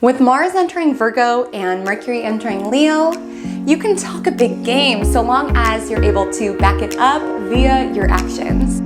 With Mars entering Virgo and Mercury entering Leo, you can talk a big game so long as you're able to back it up via your actions.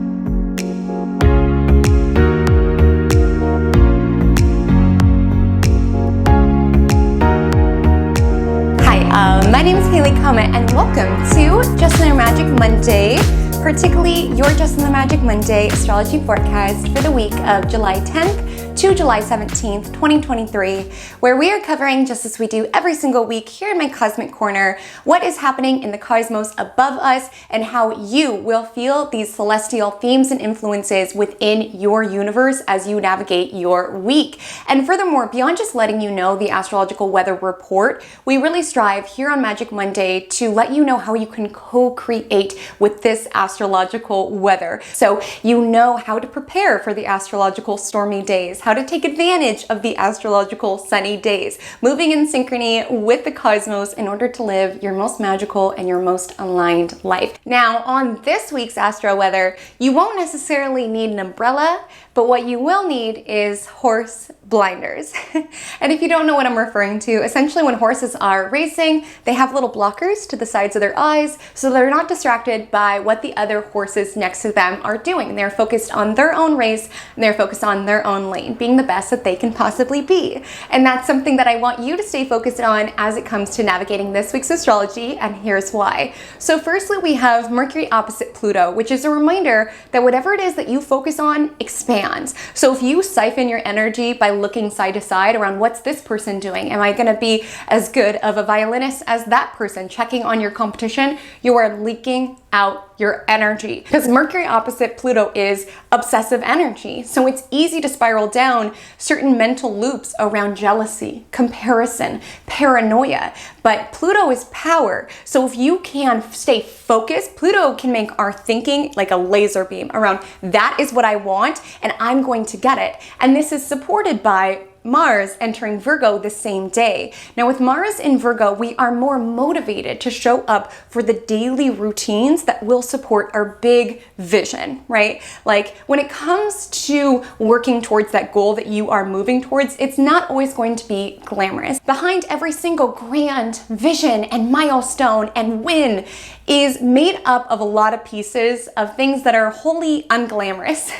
Hi, my name is Comet and welcome to Just Another Magic Monday, particularly your Just Another Magic Monday astrology forecast for the week of July 10th to July 17th, 2023, where we are covering, just as we do every single week here in my Cosmic Corner, what is happening in the cosmos above us and how you will feel these celestial themes and influences within your universe as you navigate your week. And furthermore, beyond just letting you know the astrological weather report, we really strive here on Magic Monday to let you know how you can co-create with this astrological weather. So you know how to prepare for the astrological stormy days, how to take advantage of the astrological sunny days, moving in synchrony with the cosmos in order to live your most magical and your most aligned life. Now, on this week's astro weather, you won't necessarily need an umbrella, but what you will need is horse blinders. And if you don't know what I'm referring to, essentially when horses are racing, they have little blockers to the sides of their eyes so they're not distracted by what the other horses next to them are doing. They're focused on their own race and they're focused on their own lane, being the best that they can possibly be. And that's something that I want you to stay focused on as it comes to navigating this week's astrology, and here's why. So firstly, we have Mercury opposite Pluto, which is a reminder that whatever it is that you focus on expands. So if you siphon your energy by looking side to side around what's this person doing, am I going to be as good of a violinist as that person, checking on your competition, you are leaking out your energy, because Mercury opposite Pluto is obsessive energy. So it's easy to spiral down certain mental loops around jealousy, comparison, paranoia. But Pluto is power. So if you can stay focused, Pluto can make our thinking like a laser beam around that is what I want and I'm going to get it. And this is supported by Mars entering Virgo the same day. Now with Mars in Virgo, we are more motivated to show up for the daily routines that will support our big vision, right? Like when it comes to working towards that goal that you are moving towards, it's not always going to be glamorous. Behind every single grand vision and milestone and win is made up of a lot of pieces of things that are wholly unglamorous.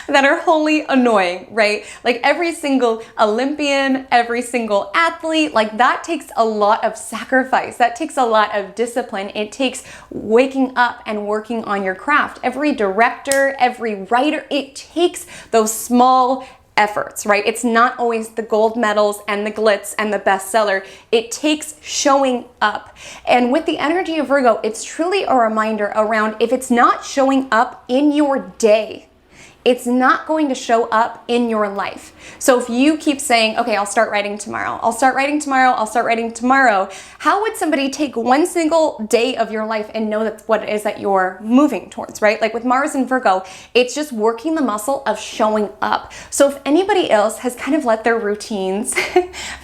that are wholly annoying, right? Like every single Olympian, every single athlete, like that takes a lot of sacrifice. That takes a lot of discipline. It takes waking up and working on your craft. Every director, every writer, it takes those small efforts, right? It's not always the gold medals and the glitz and the bestseller. It takes showing up. And with the energy of Virgo, it's truly a reminder around if it's not showing up in your day, it's not going to show up in your life. So if you keep saying, okay, I'll start writing tomorrow, I'll start writing tomorrow, I'll start writing tomorrow, how would somebody take one single day of your life and know that's what it is that you're moving towards, right? Like with Mars and Virgo, it's just working the muscle of showing up. So if anybody else has kind of let their routines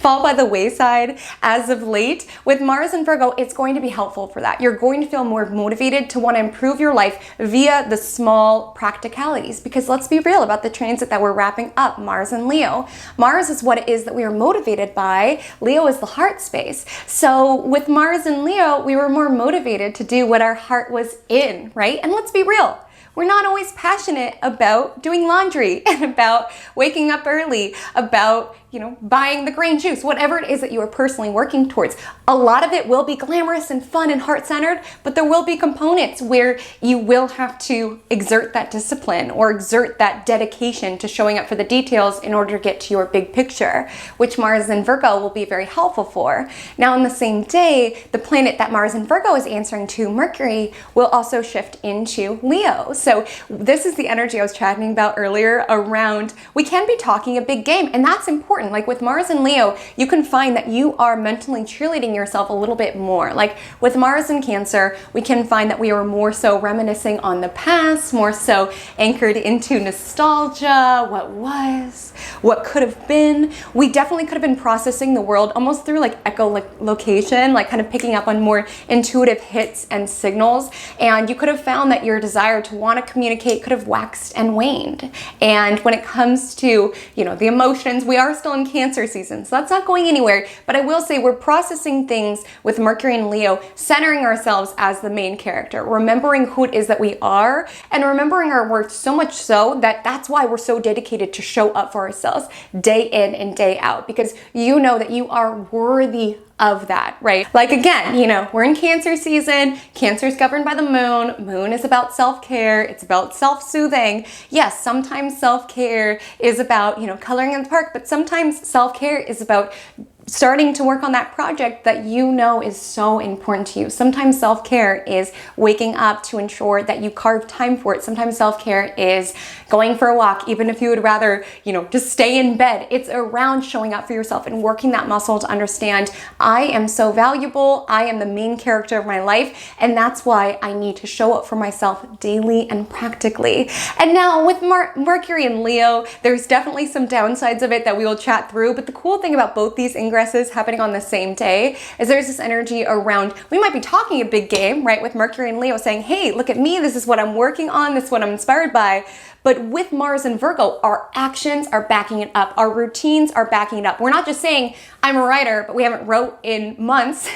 fall by the wayside as of late, with Mars and Virgo, it's going to be helpful for that. You're going to feel more motivated to want to improve your life via the small practicalities, because let's be real about the transit that we're wrapping up, Mars and Leo. Mars is what it is that we are motivated by. Leo is the heart space. So with Mars and Leo, we were more motivated to do what our heart was in, right? And let's be real. We're not always passionate about doing laundry and about waking up early, about, buying the green juice, whatever it is that you are personally working towards. A lot of it will be glamorous and fun and heart-centered, but there will be components where you will have to exert that discipline or exert that dedication to showing up for the details in order to get to your big picture, which Mars and Virgo will be very helpful for. Now, on the same day, the planet that Mars and Virgo is answering to, Mercury, will also shift into Leo. So this is the energy I was chatting about earlier around we can be talking a big game, and that's important. Like with Mars and Leo, you can find that you are mentally cheerleading yourself a little bit more. Like with Mars and Cancer, we can find that we are more so reminiscing on the past, more so anchored into nostalgia, what was, what could have been. We definitely could have been processing the world almost through like echolocation, like kind of picking up on more intuitive hits and signals. And you could have found that your desire to want to communicate could have waxed and waned. And when it comes to, the emotions, we are still still in Cancer season, so that's not going anywhere. But I will say we're processing things with Mercury and Leo, centering ourselves as the main character, remembering who it is that we are, and remembering our worth, so much so that that's why we're so dedicated to show up for ourselves day in and day out, because you know that you are worthy of that, right? Like again, you know, we're in Cancer season. Cancer is governed by the moon. Moon is about self-care. It's about self-soothing. Yes, sometimes self-care is about, you know, coloring in the park, but sometimes self-care is about starting to work on that project that you know is so important to you. Sometimes self-care is waking up to ensure that you carve time for it. Sometimes self-care is going for a walk, even if you would rather, you know, just stay in bed. It's around showing up for yourself and working that muscle to understand I am so valuable. I am the main character of my life, and that's why I need to show up for myself daily and practically. And now with Mercury and Leo, there's definitely some downsides of it that we will chat through, but the cool thing about both these ingresses happening on the same day is there's this energy around, we might be talking a big game, right, with Mercury and Leo saying, hey, look at me, this is what I'm working on, this is what I'm inspired by. But with Mars and Virgo, our actions are backing it up. Our routines are backing it up. We're not just saying, I'm a writer, but we haven't wrote in months.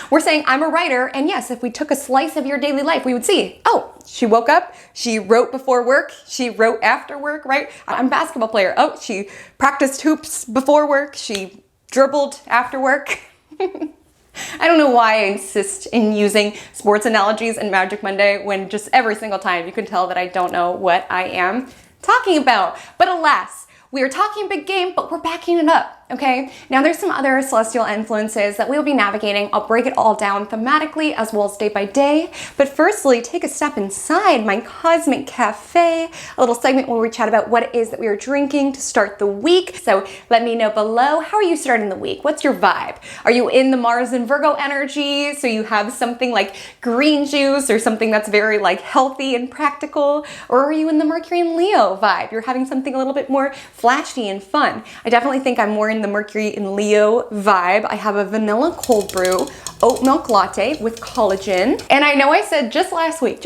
We're saying, I'm a writer. And yes, if we took a slice of your daily life, we would see, oh, she woke up, she wrote before work, she wrote after work, right? I'm a basketball player. Oh, she practiced hoops before work, she dribbled after work. I don't know why I insist in using sports analogies in Magic Monday when just every single time you can tell that I don't know what I am talking about. But alas, we are talking big game, but we're backing it up. Okay, now there's some other celestial influences that we'll be navigating. I'll break it all down thematically as well as day by day. But firstly, take a step inside my Cosmic Cafe, a little segment where we chat about what it is that we are drinking to start the week. So let me know below, how are you starting the week? What's your vibe? Are you in the Mars and Virgo energy? So you have something like green juice or something that's very like healthy and practical? Or are you in the Mercury and Leo vibe? You're having something a little bit more flashy and fun. I definitely think I'm more in the Mercury and Leo vibe. I have a vanilla cold brew oat milk latte with collagen. And I know I said just last week,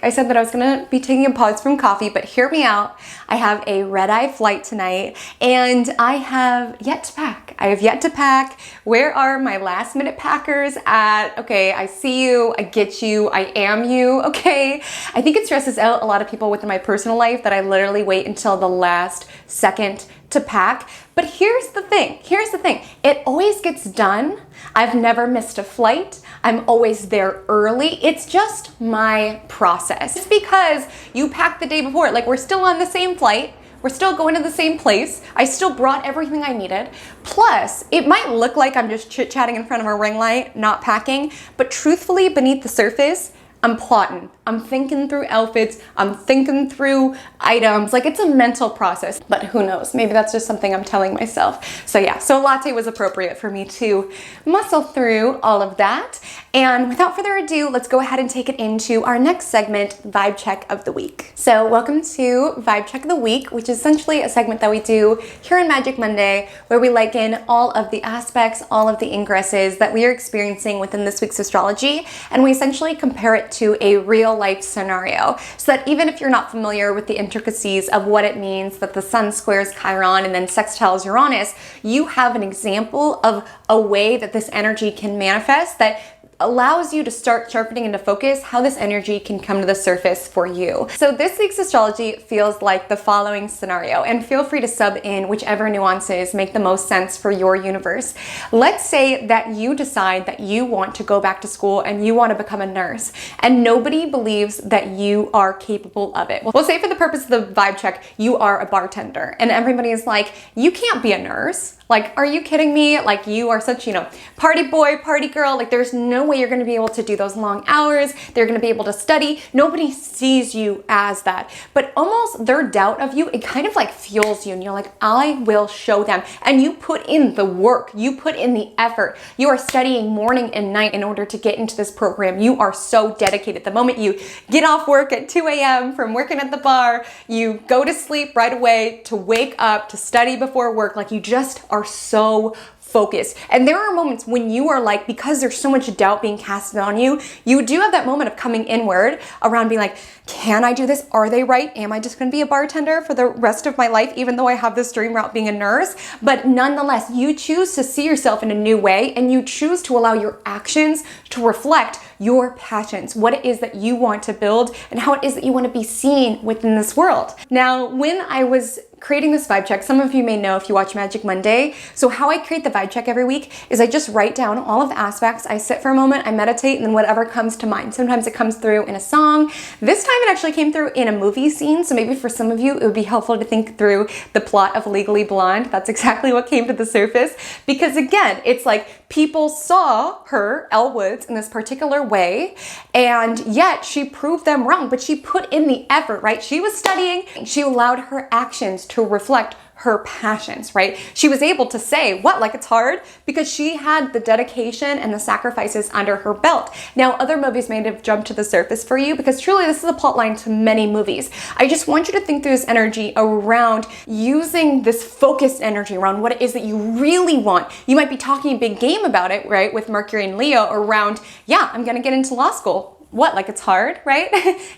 I said that I was gonna be taking a pause from coffee, but hear me out. I have a red-eye flight tonight and I have yet to pack. I have yet to pack. Where are my last minute packers at? Okay, I see you, I get you, I am you, okay? I think it stresses out a lot of people within my personal life that I literally wait until the last second to pack. But here's the thing, it always gets done. I've never missed a flight. I'm always there early. It's just my process. It's because you packed the day before, like we're still on the same flight, we're still going to the same place. I still brought everything I needed. Plus, it might look like I'm just chit-chatting in front of a ring light, not packing, but truthfully, beneath the surface, I'm plotting. I'm thinking through outfits. I'm thinking through items. Like it's a mental process, but who knows? Maybe that's just something I'm telling myself. So yeah, so latte was appropriate for me to muscle through all of that. And without further ado, let's go ahead and take it into our next segment, Vibe Check of the Week. So welcome to Vibe Check of the Week, which is essentially a segment that we do here on Magic Monday, where we liken all of the aspects, all of the ingresses that we are experiencing within this week's astrology, and we essentially compare it to a real life scenario, so that even if you're not familiar with the intricacies of what it means that the sun squares Chiron and then sextiles Uranus, you have an example of a way that this energy can manifest that allows you to start sharpening into focus how this energy can come to the surface for you. So this week's astrology feels like the following scenario, and feel free to sub in whichever nuances make the most sense for your universe. Let's say that you decide that you want to go back to school and you want to become a nurse, and nobody believes that you are capable of it. We'll say for the purpose of the vibe check, you are a bartender, and everybody is like, you can't be a nurse. Like, are you kidding me? Like, you are such, party boy, party girl. Like, there's no way you're going to be able to do those long hours. They're going to be able to study. Nobody sees you as that. But almost their doubt of you, it kind of like fuels you. And you're like, I will show them. And you put in the work. You put in the effort. You are studying morning and night in order to get into this program. You are so dedicated. The moment you get off work at 2 a.m. from working at the bar, you go to sleep right away to wake up, to study before work. Like, you just are so focused. And there are moments when you are like, because there's so much doubt being casted on you, you do have that moment of coming inward around being like, can I do this? Are they right? Am I just going to be a bartender for the rest of my life, even though I have this dream about being a nurse? But nonetheless, you choose to see yourself in a new way, and you choose to allow your actions to reflect your passions, what it is that you want to build, and how it is that you want to be seen within this world. Now, when I was creating this vibe check, some of you may know if you watch Magic Monday. So how I create the vibe check every week is I just write down all of the aspects. I sit for a moment, I meditate, and then whatever comes to mind. Sometimes it comes through in a song. This time it actually came through in a movie scene. So maybe for some of you, it would be helpful to think through the plot of Legally Blonde. That's exactly what came to the surface. Because again, it's like people saw her, Elle Woods, in this particular way, and yet she proved them wrong, but she put in the effort, right? She was studying, she allowed her actions to reflect her passions, right? She was able to say, what, like it's hard? Because she had the dedication and the sacrifices under her belt. Now, other movies may have jumped to the surface for you because truly this is a plot line to many movies. I just want you to think through this energy around using this focused energy around what it is that you really want. You might be talking a big game about it, right? With Mercury and Leo around, yeah, I'm gonna get into law school. What, like it's hard, right?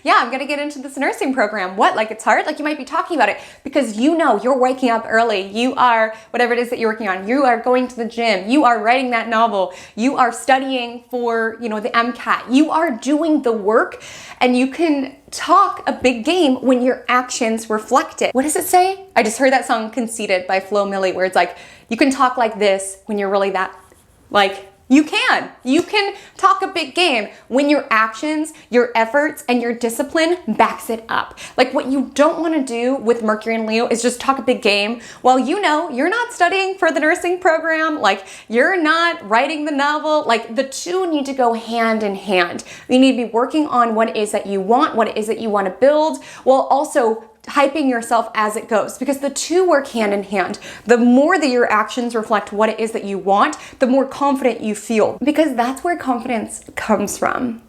Yeah, I'm gonna get into this nursing program. What, like it's hard? Like you might be talking about it because you know you're waking up early. You are, whatever it is that you're working on, you are going to the gym, you are writing that novel, you are studying for, the MCAT. You are doing the work, and you can talk a big game when your actions reflect it. What does it say? I just heard that song Conceited by Flo Milli, where it's like, you can talk like this when you're really that, like, you can talk a big game when your actions, your efforts, and your discipline backs it up. Like what you don't want to do with Mercury and Leo is just talk a big game while you're not studying for the nursing program, like you're not writing the novel. Like the two need to go hand in hand. You need to be working on what it is that you want, what it is that you want to build, while also hyping yourself as it goes, because the two work hand in hand. The more that your actions reflect what it is that you want, the more confident you feel, because that's where confidence comes from.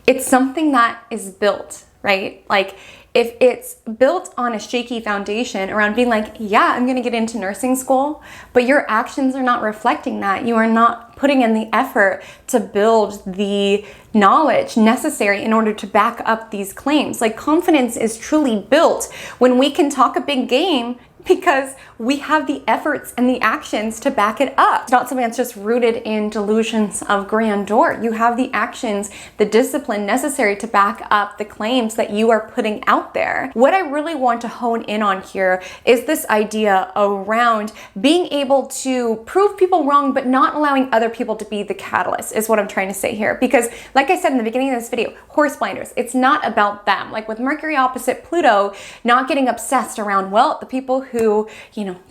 It's something that is built, right? Like if it's built on a shaky foundation around being like, yeah, I'm gonna get into nursing school, but your actions are not reflecting that. You are not putting in the effort to build the knowledge necessary in order to back up these claims. Like confidence is truly built when we can talk a big game because we have the efforts and the actions to back it up. It's not something that's just rooted in delusions of grandeur. You have the actions, the discipline necessary to back up the claims that you are putting out there. What I really want to hone in on here is this idea around being able to prove people wrong, but not allowing other people to be the catalyst is what I'm trying to say here. Because like I said in the beginning of this video, horse blinders, it's not about them. Like with Mercury opposite Pluto, not getting obsessed around, well, the people who,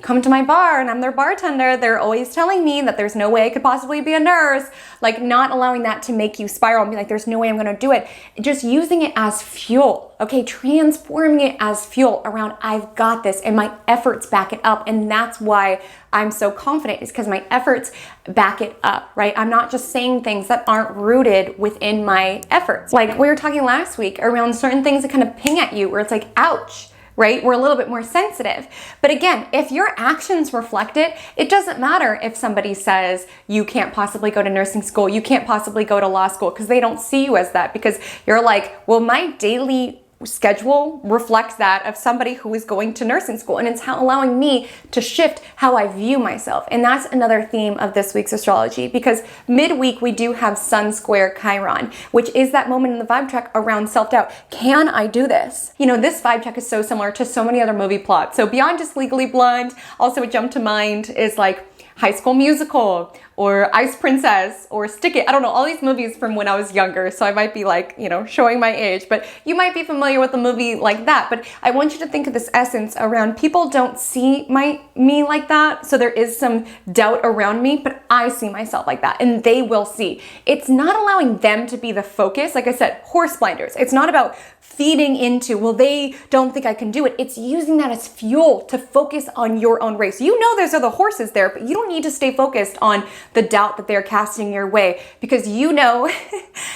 come to my bar and I'm their bartender, they're always telling me that there's no way I could possibly be a nurse. Like not allowing that to make you spiral and be like, there's no way I'm gonna do it. Just using it as fuel, okay? Transforming it as fuel around, I've got this and my efforts back it up. And that's why I'm so confident, is because my efforts back it up, right? I'm not just saying things that aren't rooted within my efforts. Like we were talking last week around certain things that kind of ping at you where it's like, ouch, right? We're a little bit more sensitive. But again, if your actions reflect it, it doesn't matter if somebody says you can't possibly go to nursing school, you can't possibly go to law school, because they don't see you as that, because you're like, well, my daily schedule reflects that of somebody who is going to nursing school, and it's allowing me to shift how I view myself. And that's another theme of this week's astrology, because midweek we do have Sun square Chiron, which is that moment in the vibe check around self-doubt. Can I do this? This vibe check is so similar to so many other movie plots. So beyond just Legally Blonde, also what jumped to mind is like High School Musical or Ice Princess or Stick It. I don't know, all these movies from when I was younger, so I might be like, showing my age, but you might be familiar with a movie like that. But I want you to think of this essence around people don't see me like that, so there is some doubt around me, but I see myself like that, and they will see. It's not allowing them to be the focus. Like I said, horse blinders. It's not about feeding into, well, they don't think I can do it. It's using that as fuel to focus on your own race. There's other horses there, but you don't don't need to stay focused on the doubt that they're casting your way, because you know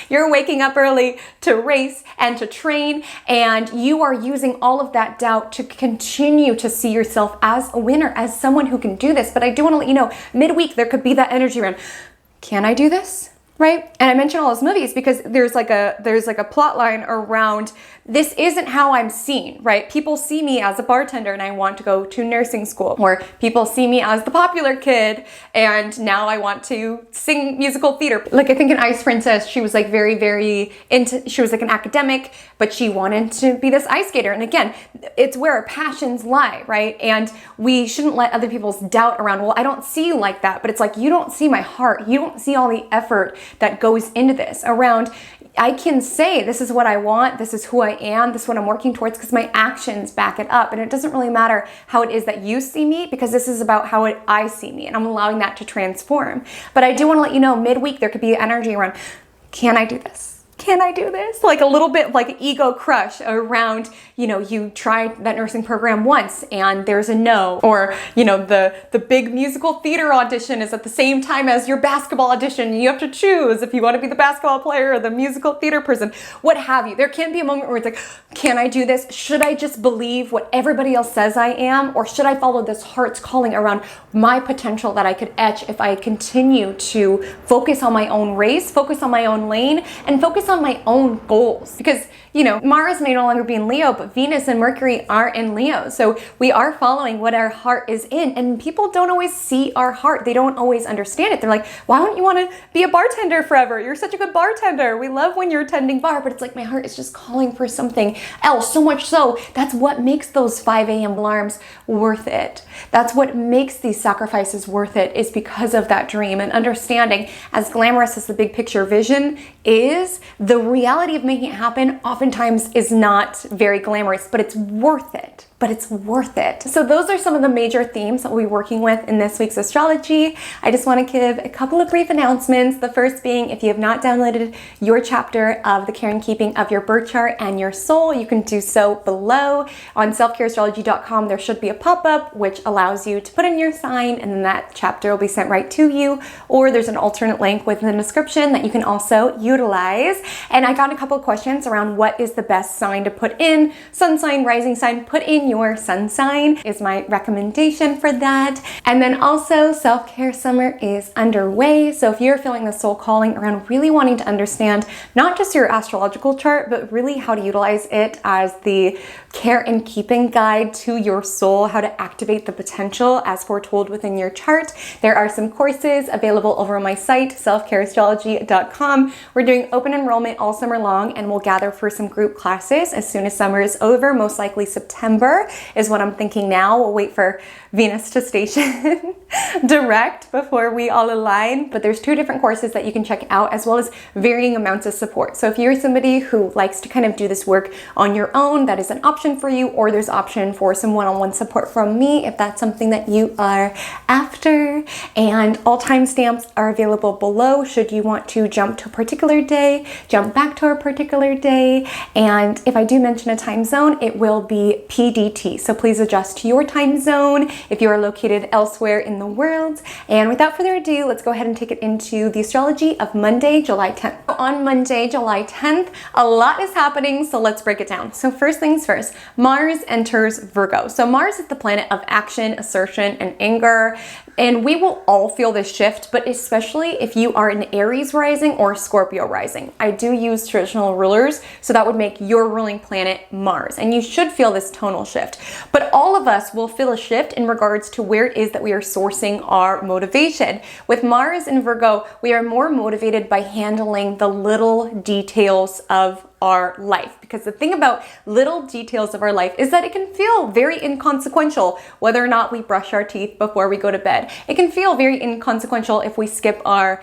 you're waking up early to race and to train, and you are using all of that doubt to continue to see yourself as a winner, as someone who can do this. But I do want to let you know, midweek, there could be that energy around, can I do this? Right? And I mention all those movies because there's like a plot line around, this isn't how I'm seen, right? People see me as a bartender and I want to go to nursing school, or people see me as the popular kid and now I want to sing musical theater. Like I think in Ice Princess, she was like very into, she was like an academic, but she wanted to be this ice skater. And again, it's where our passions lie, right? And we shouldn't let other people's doubt around, well, I don't see you like that, but it's like, you don't see my heart. You don't see all the effort that goes into this around, I can say, this is what I want, this is who I am, this is what I'm working towards, because my actions back it up. And it doesn't really matter how it is that you see me, because this is about how I see me, and I'm allowing that to transform. But I do want to let you know, midweek, there could be energy around, can I do this? Can I do this? Like a little bit like an ego crush around, you know, you tried that nursing program once and there's a no, or, you know, the big musical theater audition is at the same time as your basketball audition. You have to choose if you want to be the basketball player or the musical theater person, what have you. There can be a moment where it's like, can I do this? Should I just believe what everybody else says I am? Or should I follow this heart's calling around my potential that I could etch if I continue to focus on my own race, focus on my own lane, and focus on my own goals? Because, you know, Mars may no longer be in Leo, but Venus and Mercury are in Leo. So we are following what our heart is in, and people don't always see our heart. They don't always understand it. They're like, why don't you want to be a bartender forever? You're such a good bartender. We love when you're attending bar, but it's like my heart is just calling for something else. So much so, that's what makes those 5 a.m. alarms worth it. That's what makes these sacrifices worth it, is because of that dream and understanding, as glamorous as the big picture vision is, the reality of making it happen oftentimes is not very glamorous, but it's worth it. But it's worth it. So those are some of the major themes that we'll be working with in this week's astrology. I just want to give a couple of brief announcements. The first being, if you have not downloaded your chapter of the Care and Keeping of Your Birth Chart and Your Soul, you can do so below. On selfcareastrology.com, there should be a pop-up which allows you to put in your sign, and then that chapter will be sent right to you. Or there's an alternate link within the description that you can also utilize. And I got a couple of questions around what is the best sign to put in. Sun sign, rising sign, put in your sun sign is my recommendation for that. And then also, self-care summer is underway. So if you're feeling the soul calling around really wanting to understand not just your astrological chart, but really how to utilize it as the care and keeping guide to your soul, how to activate the potential as foretold within your chart, there are some courses available over on my site, selfcareastrology.com. We're doing open enrollment all summer long, and we'll gather for some group classes as soon as summer is over, most likely September is what I'm thinking now. We'll wait for Venus to station direct before we all align, but there's 2 different courses that you can check out, as well as varying amounts of support. So if you're somebody who likes to kind of do this work on your own, that is an option for you, or there's option for some one-on-one support from me if that's something that you are after. And all timestamps are available below should you want to jump to a particular day, jump back to a particular day. And if I do mention a time zone, it will be PDT. So please adjust to your time zone if you are located elsewhere in the world. And without further ado, let's go ahead and take it into the astrology of Monday, July 10th. On Monday, July 10th, a lot is happening, so let's break it down. So first things first, Mars enters Virgo. So Mars is the planet of action, assertion, and anger. And we will all feel this shift, but especially if you are an Aries rising or Scorpio rising. I do use traditional rulers, so that would make your ruling planet Mars. And you should feel this tonal shift. But all of us will feel a shift in regards to where it is that we are sourcing our motivation. With Mars in Virgo, we are more motivated by handling the little details of our life, because the thing about little details of our life is that it can feel very inconsequential whether or not we brush our teeth before we go to bed. It can feel very inconsequential if we skip our,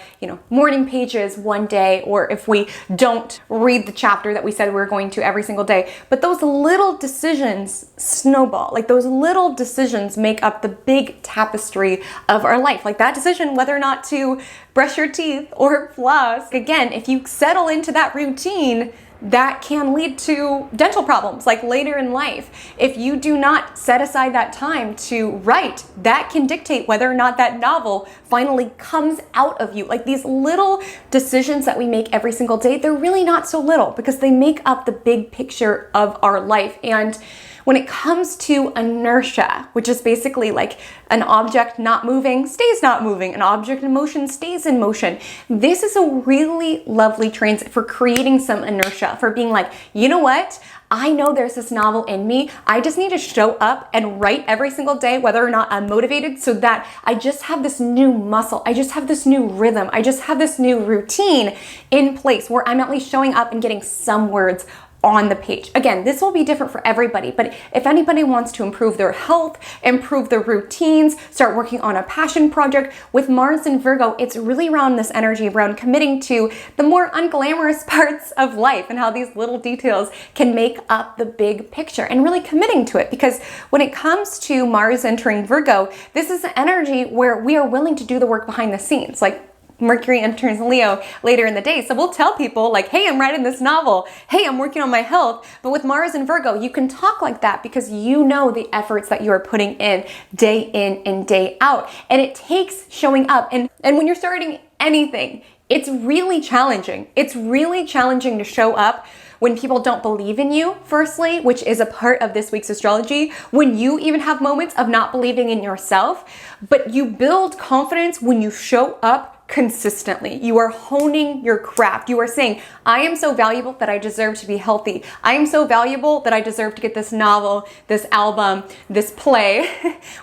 morning pages one day, or if we don't read the chapter that we said we were going to every single day. But those little decisions snowball. Like those little decisions make up the big tapestry of our life. Like that decision whether or not to brush your teeth or floss. Again, if you settle into that routine, that can lead to dental problems like later in life. If you do not set aside that time to write, that can dictate whether or not that novel finally comes out of you. Like these little decisions that we make every single day, they're really not so little because they make up the big picture of our life. And when it comes to inertia, which is basically like an object not moving stays not moving, an object in motion stays in motion, this is a really lovely transit for creating some inertia, for being like, you know what? I know there's this novel in me. I just need to show up and write every single day, whether or not I'm motivated, so that I just have this new muscle. I just have this new rhythm. I just have this new routine in place where I'm at least showing up and getting some words on the page. Again, this will be different for everybody, but if anybody wants to improve their health, improve their routines, start working on a passion project, with Mars and Virgo, it's really around this energy around committing to the more unglamorous parts of life and how these little details can make up the big picture and really committing to it. Because when it comes to Mars entering Virgo, this is an energy where we are willing to do the work behind the scenes. Like Mercury enters Leo later in the day. So we'll tell people like, hey, I'm writing this novel. Hey, I'm working on my health. But with Mars and Virgo, you can talk like that because you know the efforts that you are putting in and day out. And it takes showing up. And when you're starting anything, it's really challenging. It's really challenging to show up when people don't believe in you, firstly, which is a part of this week's astrology, when you even have moments of not believing in yourself. But you build confidence when you show up consistently. You are honing your craft. You are saying, I am so valuable that I deserve to be healthy. I am so valuable that I deserve to get this novel, this album, this play,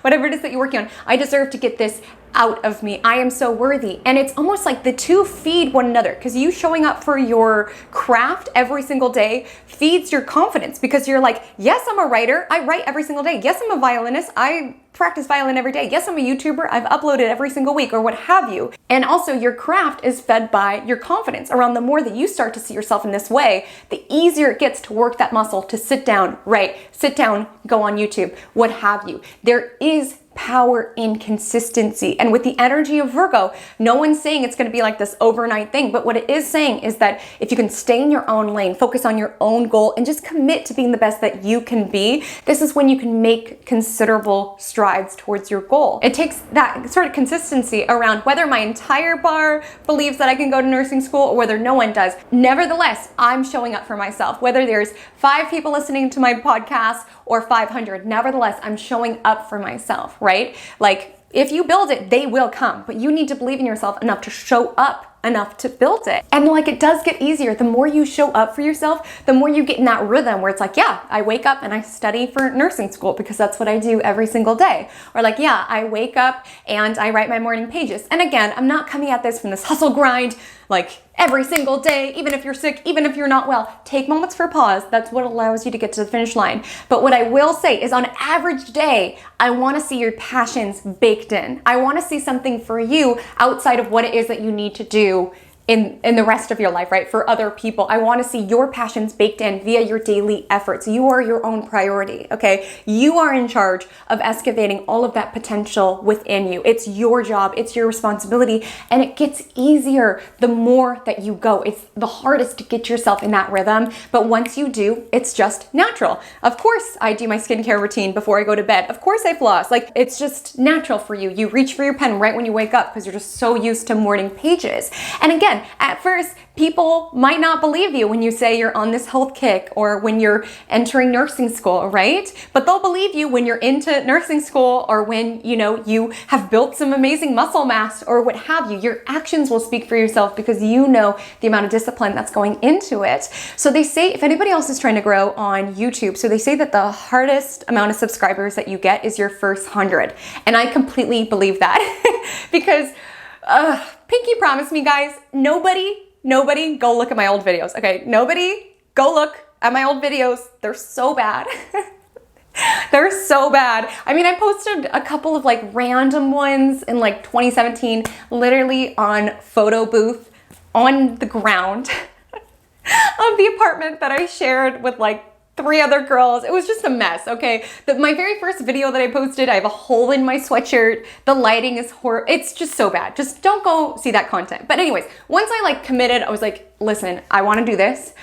whatever it is that you're working on. I deserve to get this out of me. I am so worthy. And it's almost like the two feed one another, because you showing up for your craft every single day feeds your confidence, because you're like, yes, I'm a writer. I write every single day. Yes, I'm a violinist. I practice violin every day. Yes, I'm a YouTuber. I've uploaded every single week, or what have you. And also your craft is fed by your confidence. Around the more that you start to see yourself in this way, the easier it gets to work that muscle, to sit down, write, sit down, go on YouTube, what have you. There is power in consistency. And with the energy of Virgo, no one's saying it's going to be like this overnight thing, but what it is saying is that if you can stay in your own lane, focus on your own goal, and just commit to being the best that you can be, this is when you can make considerable strides towards your goal. It takes that sort of consistency around whether my entire bar believes that I can go to nursing school or whether no one does. Nevertheless, I'm showing up for myself. Whether there's 5 people listening to my podcast or 500, nevertheless, I'm showing up for myself, right? Like, if you build it, they will come, but you need to believe in yourself enough to show up enough to build it. And like, it does get easier. The more you show up for yourself, the more you get in that rhythm where it's like, yeah, I wake up and I study for nursing school because that's what I do every single day. Or like, yeah, I wake up and I write my morning pages. And again, I'm not coming at this from this hustle grind, like every single day, even if you're sick, even if you're not well. Take moments for pause. That's what allows you to get to the finish line. But what I will say is, on average day, I want to see your passions baked in. I want to see something for you outside of what it is that you need to do in the rest of your life, right? For other people, I want to see your passions baked in via your daily efforts. You are your own priority, okay? You are in charge of excavating all of that potential within you. It's your job, it's your responsibility, and it gets easier the more that you go. It's the hardest to get yourself in that rhythm, but once you do, it's just natural. Of course, I do my skincare routine before I go to bed. Of course, I floss. Like, it's just natural for you. You reach for your pen right when you wake up because you're just so used to morning pages. And again, at first, people might not believe you when you say you're on this health kick or when you're entering nursing school, right? But they'll believe you when you're into nursing school or when, you have built some amazing muscle mass or what have you. Your actions will speak for yourself because you know the amount of discipline that's going into it. So they say, if anybody else is trying to grow on YouTube, so they say that the hardest amount of subscribers that you get is your first 100. And I completely believe that because pinky promise me, guys, nobody go look at my old videos, okay? Nobody go look at my old videos. They're so bad. They're so bad. I mean, I posted a couple of like random ones in like 2017, literally on photo booth on the ground of the apartment that I shared with like 3 other girls. It was just a mess, okay? My very first video that I posted, I have a hole in my sweatshirt. The lighting is horrible. It's just so bad. Just don't go see that content. But anyways, once I like committed, I was like, listen, I want to do this.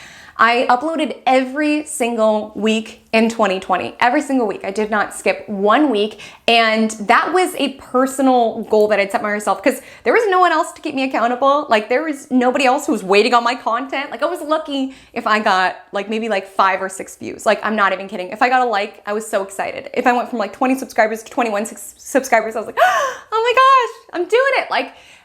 I uploaded every single week in 2020, every single week. I did not skip 1 week. And that was a personal goal that I'd set myself because there was no one else to keep me accountable. Like there was nobody else who was waiting on my content. Like I was lucky if I got like maybe like 5 or 6 views. Like I'm not even kidding. If I got a like, I was so excited. If I went from like 20 subscribers to 21 subscribers, I was like, oh my gosh, I'm doing it.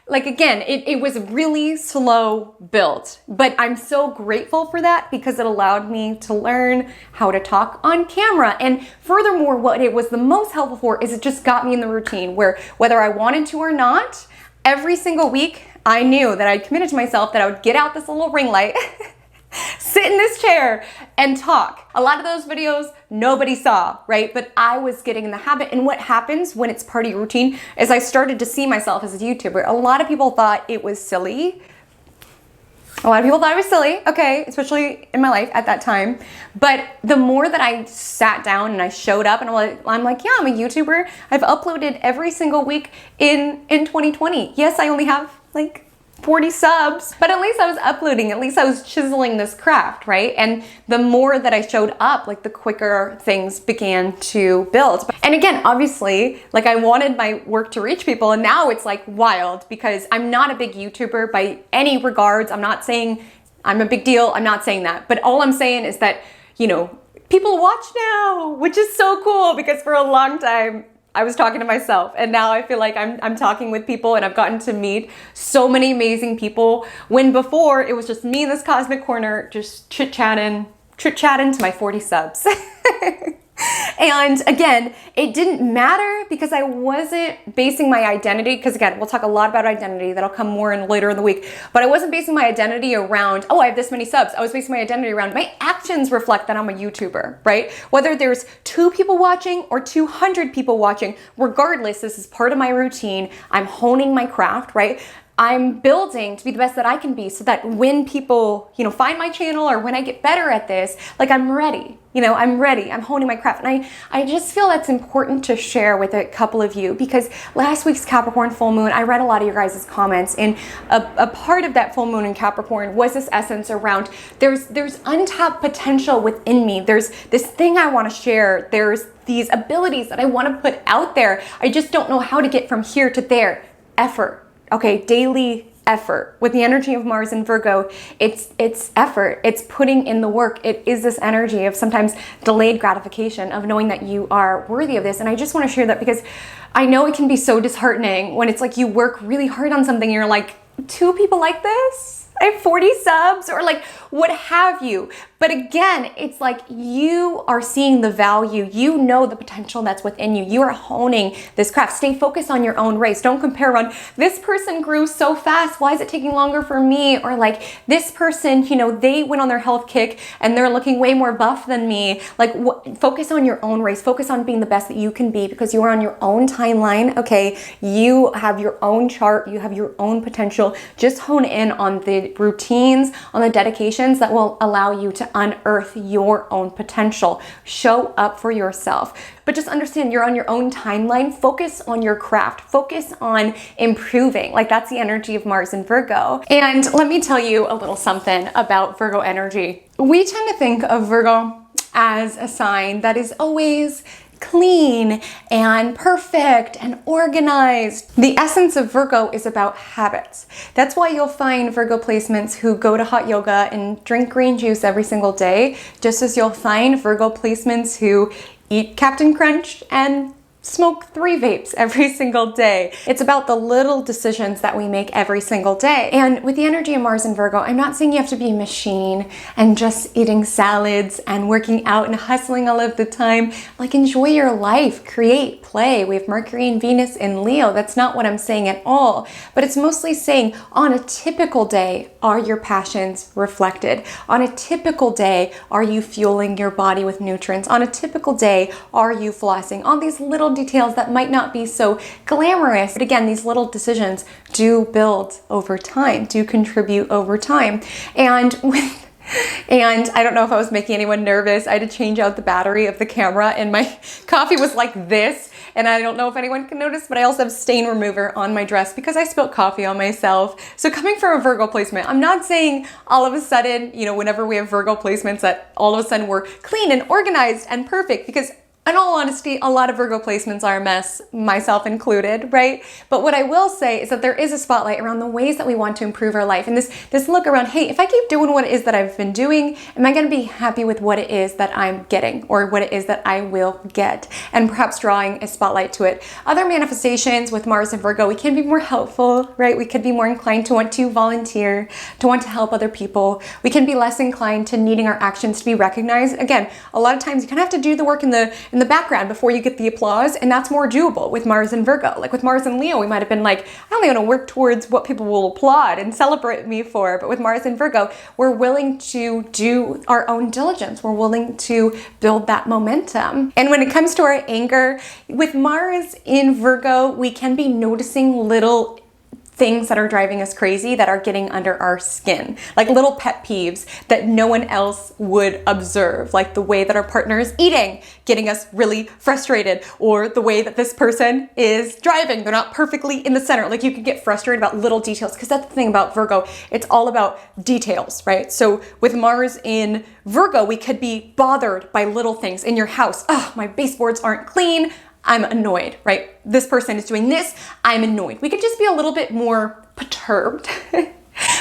Like again, it was really slow build, but I'm so grateful for that because it allowed me to learn how to talk on camera. And furthermore, what it was the most helpful for is it just got me in the routine where whether I wanted to or not, every single week, I knew that I'd committed to myself that I would get out this little ring light, sit in this chair and talk. A lot of those videos nobody saw, right? But I was getting in the habit. And what happens when it's part of your routine is I started to see myself as a YouTuber. A lot of people thought it was silly. Okay, especially in my life at that time. But the more that I sat down and I showed up and I'm like, yeah, I'm a YouTuber. I've uploaded every single week in 2020. Yes, I only have like 40 subs, but at least I was uploading, at least I was chiseling this craft, right? And the more that I showed up, like the quicker things began to build. And again, obviously, like I wanted my work to reach people and now it's like wild because I'm not a big YouTuber by any regards. I'm not saying I'm a big deal. I'm not saying that, but all I'm saying is that, you know, people watch now, which is so cool because for a long time, I was talking to myself and now I feel like I'm talking with people and I've gotten to meet so many amazing people when before it was just me in this cosmic corner, just chit-chatting to my 40 subs. And again, it didn't matter because I wasn't basing my identity, because again, we'll talk a lot about identity, that'll come more in later in the week, but I wasn't basing my identity around, oh, I have this many subs. I was basing my identity around my actions reflect that I'm a YouTuber, right? Whether there's 2 people watching or 200 people watching, regardless, this is part of my routine. I'm honing my craft, right? I'm building to be the best that I can be so that when people, you know, find my channel or when I get better at this, like I'm ready, you know, I'm ready, I'm honing my craft. And I just feel that's important to share with a couple of you because last week's Capricorn full moon, I read a lot of your guys' comments and a part of that full moon in Capricorn was this essence around there's untapped potential within me. There's this thing I want to share. There's these abilities that I want to put out there. I just don't know how to get from here to there. Effort. Okay, daily effort. With the energy of Mars and Virgo, it's effort. It's putting in the work. It is this energy of sometimes delayed gratification of knowing that you are worthy of this. And I just want to share that because I know it can be so disheartening when it's like you work really hard on something and you're like, 2 people like this? I have 40 subs or like what have you. But again, it's like you are seeing the value. You know the potential that's within you. You are honing this craft. Stay focused on your own race. Don't compare on this person grew so fast. Why is it taking longer for me? Or like this person, you know, they went on their health kick and they're looking way more buff than me. Like focus on your own race. Focus on being the best that you can be because you are on your own timeline. Okay. You have your own chart. You have your own potential. Just hone in on the routines, on the dedications that will allow you to unearth your own potential. Show up for yourself. But just understand you're on your own timeline. Focus on your craft. Focus on improving. Like that's the energy of Mars and Virgo. And let me tell you a little something about Virgo energy. We tend to think of Virgo as a sign that is always clean and perfect and organized. The essence of Virgo is about habits. That's why you'll find Virgo placements who go to hot yoga and drink green juice every single day, just as you'll find Virgo placements who eat Captain Crunch and smoke 3 vapes every single day. It's about the little decisions that we make every single day. And with the energy of Mars and Virgo, I'm not saying you have to be a machine and just eating salads and working out and hustling all of the time. Like enjoy your life, create, play. We have Mercury and Venus in Leo. That's not what I'm saying at all. But it's mostly saying on a typical day, are your passions reflected? On a typical day, are you fueling your body with nutrients? On a typical day, are you flossing? All these little details that might not be so glamorous. But again, these little decisions do build over time, do contribute over time. And I don't know if I was making anyone nervous. I had to change out the battery of the camera and my coffee was like this. and I don't know if anyone can notice, but I also have stain remover on my dress because I spilled coffee on myself. So coming from a Virgo placement, I'm not saying all of a sudden, whenever we have Virgo placements that all of a sudden we're clean and organized and perfect, because in all honesty, a lot of Virgo placements are a mess, myself included, right? But what I will say is that there is a spotlight around the ways that we want to improve our life. And this look around, hey, if I keep doing what it is that I've been doing, am I going to be happy with what it is that I'm getting or what it is that I will get? And perhaps drawing a spotlight to it. Other manifestations with Mars and Virgo, we can be more helpful, right? We could be more inclined to want to volunteer, to want to help other people. We can be less inclined to needing our actions to be recognized. Again, a lot of times you kind of have to do the work in the background before you get the applause, and that's more doable with Mars and Virgo. Like with Mars and Leo, we might have been like, I only want to work towards what people will applaud and celebrate me for. But with Mars and Virgo, we're willing to do our own diligence. We're willing to build that momentum. And when it comes to our anger, with Mars in Virgo, we can be noticing little things that are driving us crazy, that are getting under our skin, like little pet peeves that no one else would observe, like the way that our partner is eating, getting us really frustrated, or the way that this person is driving, they're not perfectly in the center. Like you can get frustrated about little details, because that's the thing about Virgo, it's all about details, right? So with Mars in Virgo, we could be bothered by little things in your house. Oh, my baseboards aren't clean, I'm annoyed, right? This person is doing this, I'm annoyed. We could just be a little bit more perturbed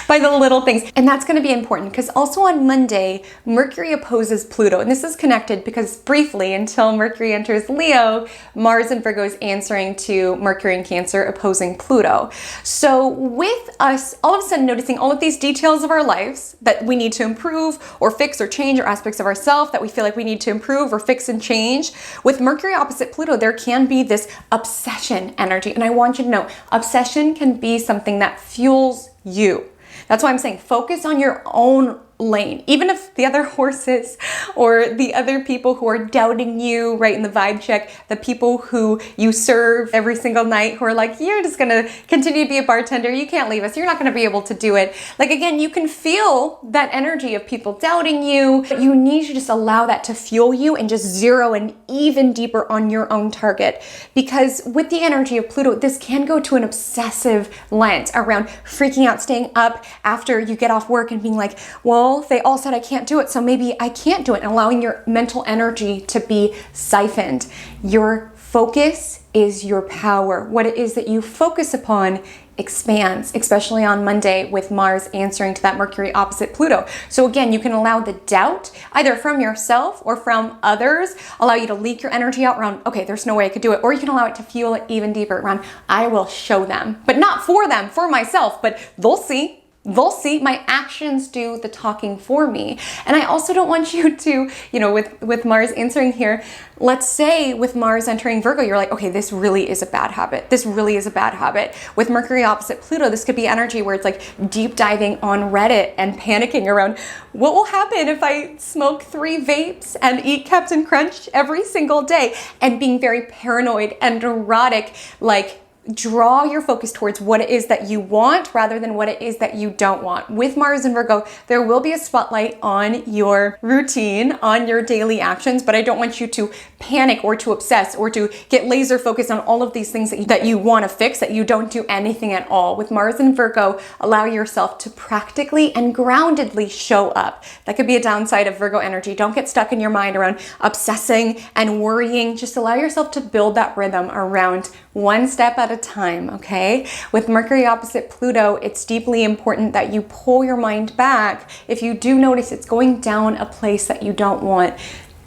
by the little things. And that's going to be important because also on Monday, Mercury opposes Pluto. And this is connected because briefly, until Mercury enters Leo, Mars in Virgo is answering to Mercury in Cancer opposing Pluto. So with us all of a sudden noticing all of these details of our lives that we need to improve or fix or change, or aspects of ourselves that we feel like we need to improve or fix and change, with Mercury opposite Pluto, there can be this obsession energy. And I want you to know, obsession can be something that fuels you. That's why I'm saying focus on your own lane. Even if the other horses or the other people who are doubting you, right, in the vibe check, the people who you serve every single night who are like, you're just gonna continue to be a bartender, you can't leave us, you're not gonna be able to do it. Like again, you can feel that energy of people doubting you, but you need to just allow that to fuel you and just zero in even deeper on your own target. Because with the energy of Pluto, this can go to an obsessive lens around freaking out, staying up after you get off work and being like, well, they all said I can't do it, so maybe I can't do it, and allowing your mental energy to be siphoned. Your focus is your power. What it is that you focus upon expands, especially on Monday with Mars answering to that Mercury opposite Pluto. So again, you can allow the doubt either from yourself or from others, allow you to leak your energy out around, okay, there's no way I could do it. Or you can allow it to fuel it even deeper around, I will show them, but not for them, for myself, but they'll see. They'll see. My actions do the talking for me. And I also don't want you to, with Mars answering here, let's say with Mars entering Virgo, you're like, okay, this really is a bad habit. This really is a bad habit. With Mercury opposite Pluto, this could be energy where it's like deep diving on Reddit and panicking around what will happen if I smoke 3 vapes and eat Captain Crunch every single day, and being very paranoid and neurotic, like draw your focus towards what it is that you want rather than what it is that you don't want. With Mars and Virgo, there will be a spotlight on your routine, on your daily actions, but I don't want you to panic or to obsess or to get laser focused on all of these things that you want to fix, that you don't do anything at all. With Mars and Virgo, allow yourself to practically and groundedly show up. That could be a downside of Virgo energy. Don't get stuck in your mind around obsessing and worrying. Just allow yourself to build that rhythm around one step at a time, okay? With Mercury opposite Pluto, it's deeply important that you pull your mind back. If you do notice it's going down a place that you don't want,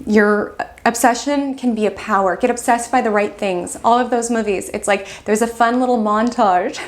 your obsession can be a power. Get obsessed by the right things. All of those movies, it's like there's a fun little montage.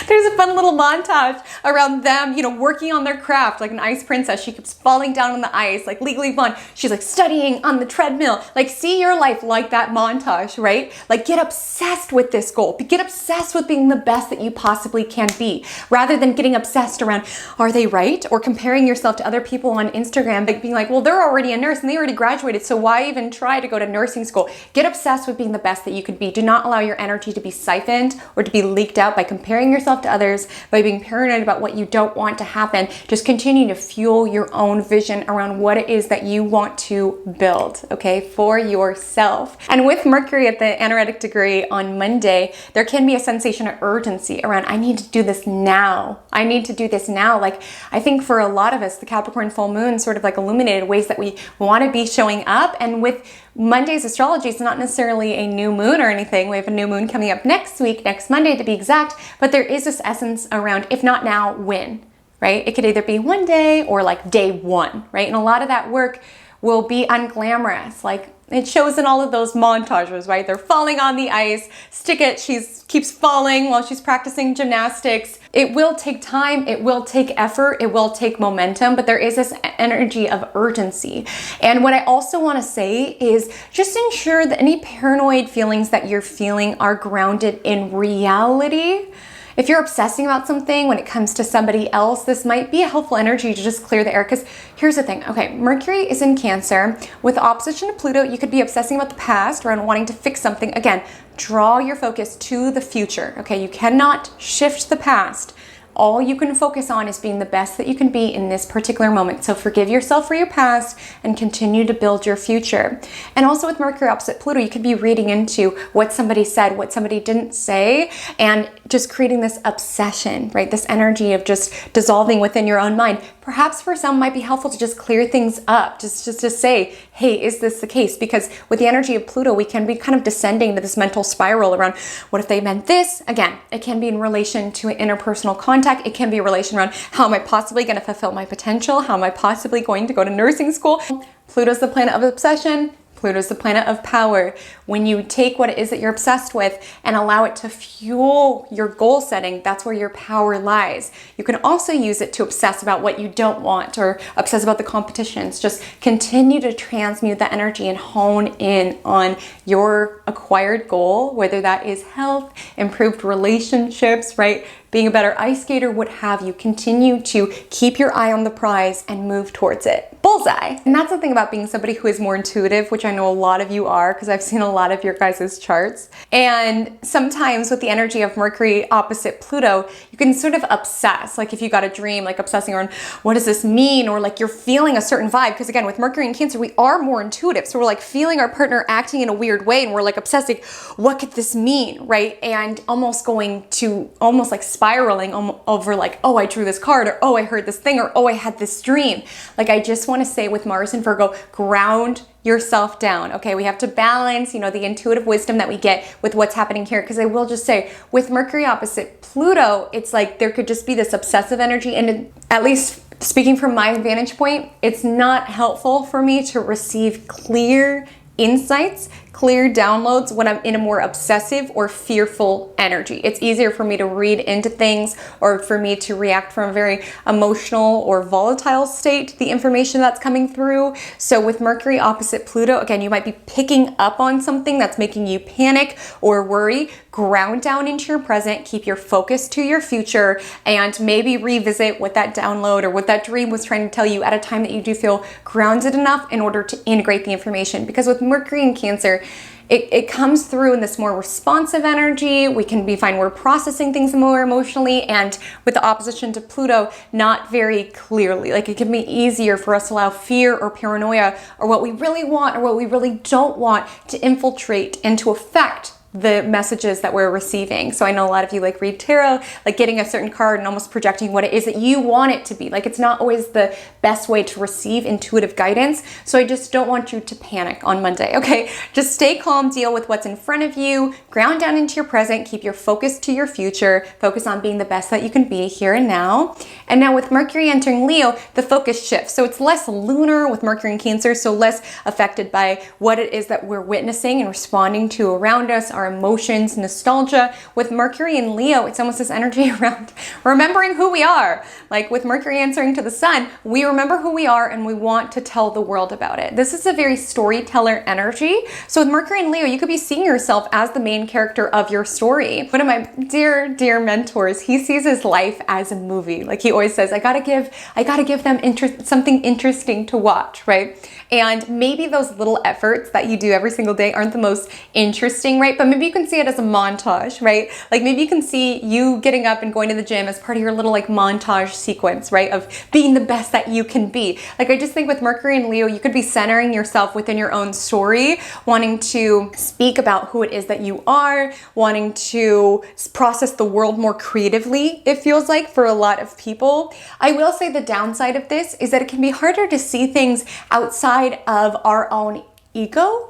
There's a fun little montage around them, working on their craft, like an ice princess. She keeps falling down on the ice, like Legally Blonde. She's like studying on the treadmill. Like see your life like that montage, right? Like get obsessed with this goal. Get obsessed with being the best that you possibly can be, rather than getting obsessed around, are they right? Or comparing yourself to other people on Instagram, being like, well, they're already a nurse and they already graduated, so why even try to go to nursing school? Get obsessed with being the best that you could be. Do not allow your energy to be siphoned or to be leaked out by comparing yourself to other others, by being paranoid about what you don't want to happen. Just continue to fuel your own vision around what it is that you want to build, okay, for yourself. And with Mercury at the anaretic degree on Monday, there can be a sensation of urgency around, I need to do this now. I need to do this now. Like, I think for a lot of us, the Capricorn full moon sort of like illuminated ways that we want to be showing up. And with Monday's astrology, it's not necessarily a new moon or anything. We have a new moon coming up next week, next Monday to be exact, but there is this essence around, if not now, when, right? It could either be one day or like day one, right? And a lot of that work will be unglamorous. Like, it shows in all of those montages, right? They're falling on the ice. Stick it, she keeps falling while she's practicing gymnastics. It will take time, it will take effort, it will take momentum, but there is this energy of urgency. And what I also want to say is just ensure that any paranoid feelings that you're feeling are grounded in reality. If you're obsessing about something when it comes to somebody else, this might be a helpful energy to just clear the air. Because here's the thing, okay, Mercury is in Cancer. With opposition to Pluto, you could be obsessing about the past, around wanting to fix something. Again, draw your focus to the future, okay? You cannot shift the past. All you can focus on is being the best that you can be in this particular moment. So forgive yourself for your past and continue to build your future. And also with Mercury opposite Pluto, you could be reading into what somebody said, what somebody didn't say, and just creating this obsession, right? This energy of just dissolving within your own mind. Perhaps for some it might be helpful to just clear things up, just to say, hey, is this the case? Because with the energy of Pluto, we can be kind of descending to this mental spiral around, what if they meant this? Again, it can be in relation to an interpersonal contact. It can be a relation around, how am I possibly going to fulfill my potential? How am I possibly going to go to nursing school? Pluto's the planet of obsession. Pluto's the planet of power. When you take what it is that you're obsessed with and allow it to fuel your goal setting, that's where your power lies. You can also use it to obsess about what you don't want or obsess about the competitions. Just continue to transmute that energy and hone in on your acquired goal, whether that is health, improved relationships, right? Being a better ice skater, what have you. Continue to keep your eye on the prize and move towards it. Bullseye. And that's the thing about being somebody who is more intuitive, which I know a lot of you are, because I've seen a lot of your guys' charts. And sometimes with the energy of Mercury opposite Pluto, you can sort of obsess. Like if you got a dream, like obsessing around, what does this mean? Or like you're feeling a certain vibe. Because again, with Mercury in Cancer, we are more intuitive. So we're like feeling our partner acting in a weird way and we're like obsessing, what could this mean, right? And almost going to almost like spiraling over like, oh, I drew this card, or oh, I heard this thing, or oh, I had this dream. Like I just want to say with Mars and Virgo, ground yourself down. Okay, we have to balance, the intuitive wisdom that we get with what's happening here. Because I will just say, with Mercury opposite Pluto, it's like there could just be this obsessive energy, and at least speaking from my vantage point, it's not helpful for me to receive clear insights, clear downloads when I'm in a more obsessive or fearful energy. It's easier for me to read into things or for me to react from a very emotional or volatile state to the information that's coming through. So with Mercury opposite Pluto, again, you might be picking up on something that's making you panic or worry. Ground down into your present, keep your focus to your future, and maybe revisit what that download or what that dream was trying to tell you at a time that you do feel grounded enough in order to integrate the information. Because with Mercury in Cancer, it comes through in this more responsive energy. We can find we're processing things more emotionally, and with the opposition to Pluto, not very clearly. Like it can be easier for us to allow fear or paranoia or what we really want or what we really don't want to infiltrate and to affect the messages that we're receiving. So I know a lot of you like read tarot, like getting a certain card and almost projecting what it is that you want it to be. Like it's not always the best way to receive intuitive guidance. So I just don't want you to panic on Monday, okay? Just stay calm, deal with what's in front of you, ground down into your present, keep your focus to your future, focus on being the best that you can be here and now. And now with Mercury entering Leo, the focus shifts. So it's less lunar with Mercury in Cancer, so less affected by what it is that we're witnessing and responding to around us, our emotions, nostalgia. With Mercury in Leo, it's almost this energy around remembering who we are. Like with Mercury answering to the Sun, we remember who we are and we want to tell the world about it. This is a very storyteller energy. So with Mercury in Leo, you could be seeing yourself as the main character of your story. One of my dear, dear mentors, he sees his life as a movie. Like he always says, I gotta give them something interesting to watch, right? And maybe those little efforts that you do every single day aren't the most interesting, right? But maybe you can see it as a montage, right? Like maybe you can see you getting up and going to the gym as part of your little like montage sequence, right? Of being the best that you can be. Like I just think with Mercury and Leo, you could be centering yourself within your own story, wanting to speak about who it is that you are, wanting to process the world more creatively, it feels like, for a lot of people. I will say the downside of this is that it can be harder to see things outside of our own ego.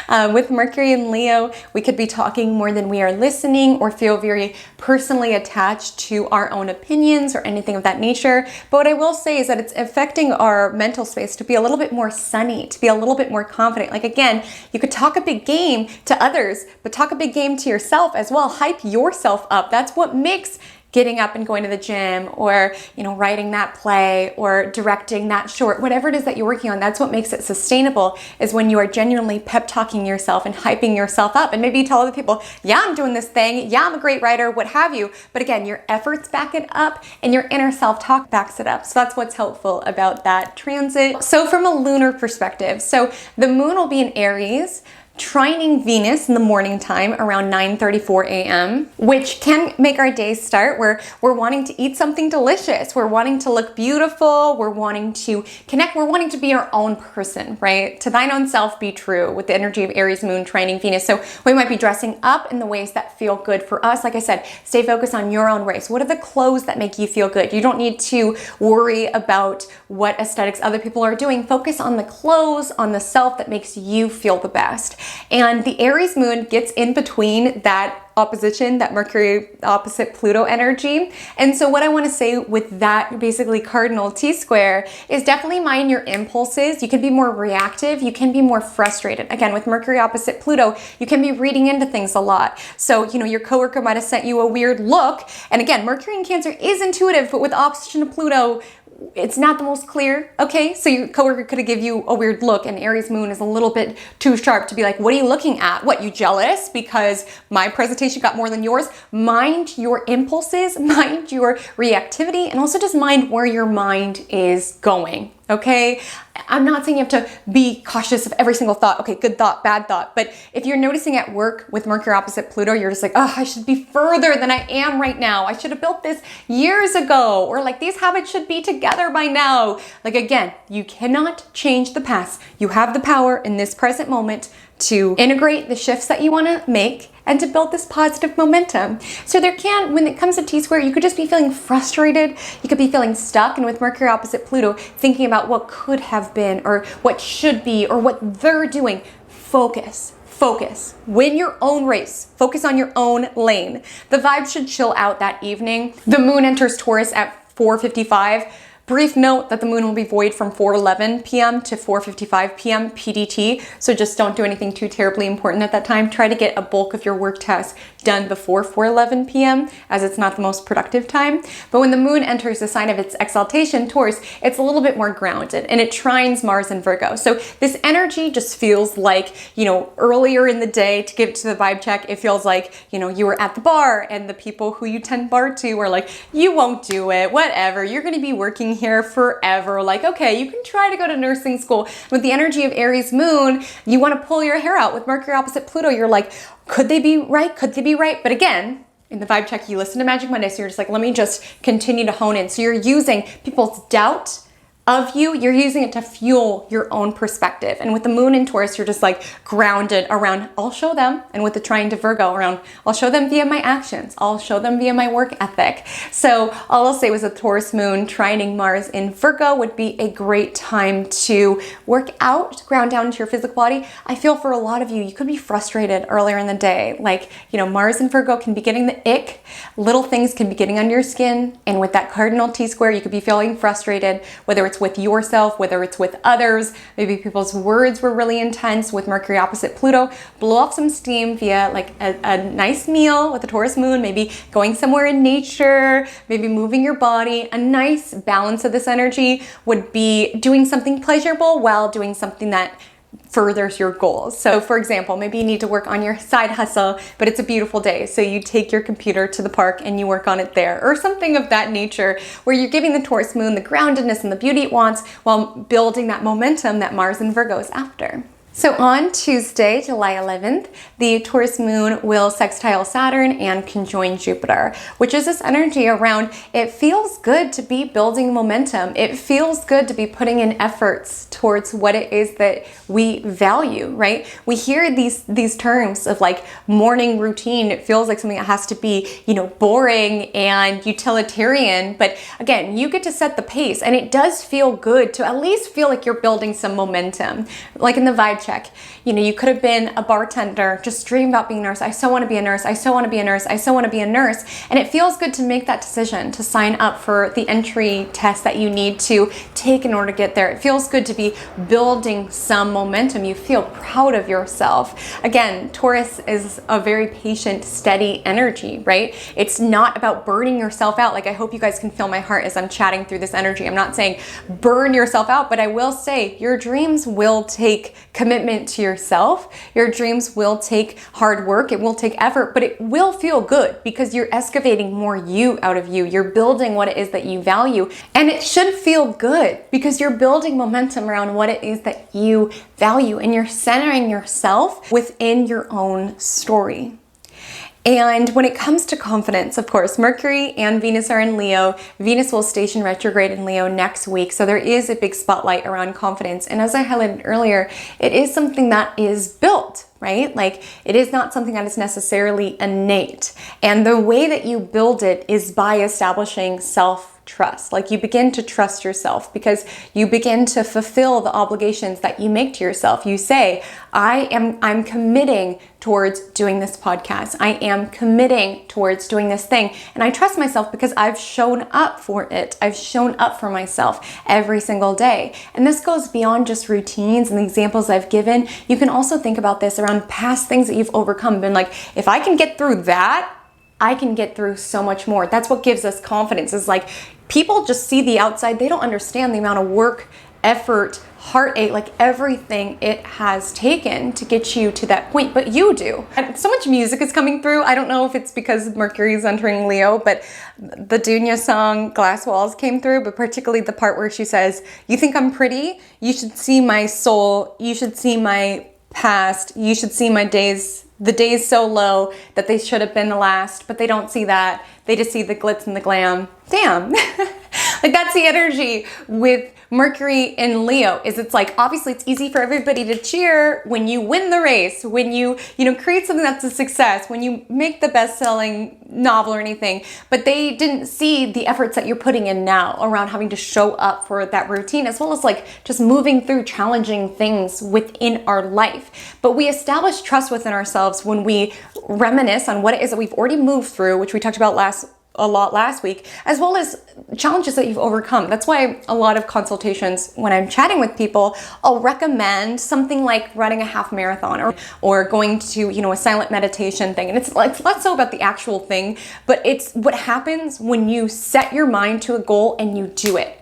With Mercury and Leo, we could be talking more than we are listening, or feel very personally attached to our own opinions or anything of that nature. But what I will say is that it's affecting our mental space to be a little bit more sunny, to be a little bit more confident. Like again, you could talk a big game to others, but talk a big game to yourself as well. Hype yourself up. That's what makes getting up and going to the gym, or, you know, writing that play or directing that short, whatever it is that you're working on, that's what makes it sustainable, is when you are genuinely pep talking yourself and hyping yourself up. And maybe you tell other people, yeah, I'm doing this thing. Yeah, I'm a great writer, what have you. But again, your efforts back it up and your inner self-talk backs it up. So that's what's helpful about that transit. So from a lunar perspective, so the moon will be in Aries, trining Venus in the morning time around 9:34 a.m., which can make our day start where we're wanting to eat something delicious, we're wanting to look beautiful, we're wanting to connect, we're wanting to be our own person, right? To thine own self be true, with the energy of Aries moon trining Venus. So we might be dressing up in the ways that feel good for us. Like I said, stay focused on your own race. What are the clothes that make you feel good? You don't need to worry about what aesthetics other people are doing. Focus on the clothes, on the self that makes you feel the best. And the Aries moon gets in between that opposition, that Mercury opposite Pluto energy. And so what I want to say with that basically cardinal T-square is definitely mind your impulses. You can be more reactive. You can be more frustrated. Again, with Mercury opposite Pluto, you can be reading into things a lot. So, you know, your coworker might have sent you a weird look. And again, Mercury in Cancer is intuitive, but with opposition to Pluto, it's not the most clear, okay? So your coworker could have given you a weird look, and Aries moon is a little bit too sharp to be like, what are you looking at? What, you jealous because my presentation got more than yours? Mind your impulses, mind your reactivity, and also just mind where your mind is going, okay? I'm not saying you have to be cautious of every single thought. Okay, good thought, bad thought. But if you're noticing at work with Mercury opposite Pluto, you're just like, oh, I should be further than I am right now. I should have built this years ago. Or like, these habits should be together by now. Like again, you cannot change the past. You have the power in this present moment to integrate the shifts that you want to make and to build this positive momentum. So there can, when it comes to T-square, you could just be feeling frustrated, you could be feeling stuck, and with Mercury opposite Pluto, thinking about what could have been, or what should be, or what they're doing. Focus. Win your own race. Focus on your own lane. The vibe should chill out that evening. The moon enters Taurus at 4:55. Brief note that the moon will be void from 4:11 p.m. to 4:55 p.m. PDT, so just don't do anything too terribly important at that time. Try to get a bulk of your work tasks done before 4:11 p.m. as it's not the most productive time. But when the moon enters the sign of its exaltation, Taurus, it's a little bit more grounded, and it trines Mars and Virgo. So this energy just feels like, you know, earlier in the day, to give it to the vibe check, it feels like, you know, you were at the bar and the people who you tend bar to are like, you won't do it, whatever, you're going to be working here forever. Like, okay, you can try to go to nursing school. With the energy of Aries moon, you want to pull your hair out. With Mercury opposite Pluto, you're like, could they be right? Could they be right? But again, in the vibe check, you listen to Magic Monday, so you're just like, let me just continue to hone in. So you're using people's doubt of you, you're using it to fuel your own perspective. And with the moon in Taurus, you're just like grounded around, I'll show them. And with the trine to Virgo around, I'll show them via my actions. I'll show them via my work ethic. So all I'll say was a Taurus moon trining Mars in Virgo would be a great time to work out, ground down into your physical body. I feel for a lot of you, you could be frustrated earlier in the day. Like, you know, Mars in Virgo can be getting the ick. Little things can be getting under your skin. And with that cardinal T-square, you could be feeling frustrated, whether it's with yourself, whether it's with others. Maybe people's words were really intense. With Mercury opposite Pluto, blow off some steam via like a nice meal with the Taurus moon, maybe going somewhere in nature, maybe moving your body. A nice balance of this energy would be doing something pleasurable while doing something that furthers your goals. So for example, maybe you need to work on your side hustle, but it's a beautiful day. So you take your computer to the park and you work on it there, or something of that nature, where you're giving the Taurus moon the groundedness and the beauty it wants while building that momentum that Mars and Virgo is after. So on Tuesday, July 11th, the Taurus moon will sextile Saturn and conjoin Jupiter, which is this energy around it feels good to be building momentum. It feels good to be putting in efforts towards what it is that we value, right? We hear these terms of like morning routine. It feels like something that has to be, boring and utilitarian. But again, you get to set the pace, and it does feel good to at least feel like you're building some momentum. Like in the vibe check, you could have been a bartender, just dream about being a nurse. I so want to be a nurse. I so want to be a nurse. I so want to be a nurse. And it feels good to make that decision to sign up for the entry test that you need to take in order to get there. It feels good to be building some momentum. You feel proud of yourself. Again, Taurus is a very patient, steady energy, right? It's not about burning yourself out. Like, I hope you guys can feel my heart as I'm chatting through this energy. I'm not saying burn yourself out, but I will say your dreams will take commitment to yourself. Your dreams will take hard work. It will take effort, but it will feel good because you're excavating more you out of you. You're building what it is that you value, and it should feel good because you're building momentum around what it is that you value, and you're centering yourself within your own story. And when it comes to confidence, of course, Mercury and Venus are in Leo. Venus will station retrograde in Leo next week. So there is a big spotlight around confidence. And as I highlighted earlier, it is something that is built, right? Like, it is not something that is necessarily innate. And the way that you build it is by establishing self-trust. Like, you begin to trust yourself because you begin to fulfill the obligations that you make to yourself. You say, I'm committing towards doing this podcast. I am committing towards doing this thing. And I trust myself because I've shown up for it. I've shown up for myself every single day. And this goes beyond just routines and the examples I've given. You can also think about this around past things that you've overcome. Been like, if I can get through that, I can get through so much more. That's what gives us confidence. Is like, people just see the outside. They don't understand the amount of work, effort, heartache, like everything it has taken to get you to that point, but you do. And so much music is coming through. I don't know if it's because Mercury is entering Leo, but the Dunya song Glass Walls came through, but particularly the part where she says, you think I'm pretty? You should see my soul. You should see my past. You should see my days, the days so low that they should have been the last, but they don't see that. They just see the glitz and the glam. Damn. Like, that's the energy with Mercury in Leo. Is it's like, obviously it's easy for everybody to cheer when you win the race, when you create something that's a success, when you make the best-selling novel or anything, but they didn't see the efforts that you're putting in now around having to show up for that routine, as well as like just moving through challenging things within our life. But we establish trust within ourselves when we reminisce on what it is that we've already moved through, which we talked about a lot last week, as well as challenges that you've overcome. That's why a lot of consultations, when I'm chatting with people, I'll recommend something like running a half marathon or going to, a silent meditation thing. And it's like less so about the actual thing, but it's what happens when you set your mind to a goal and you do it.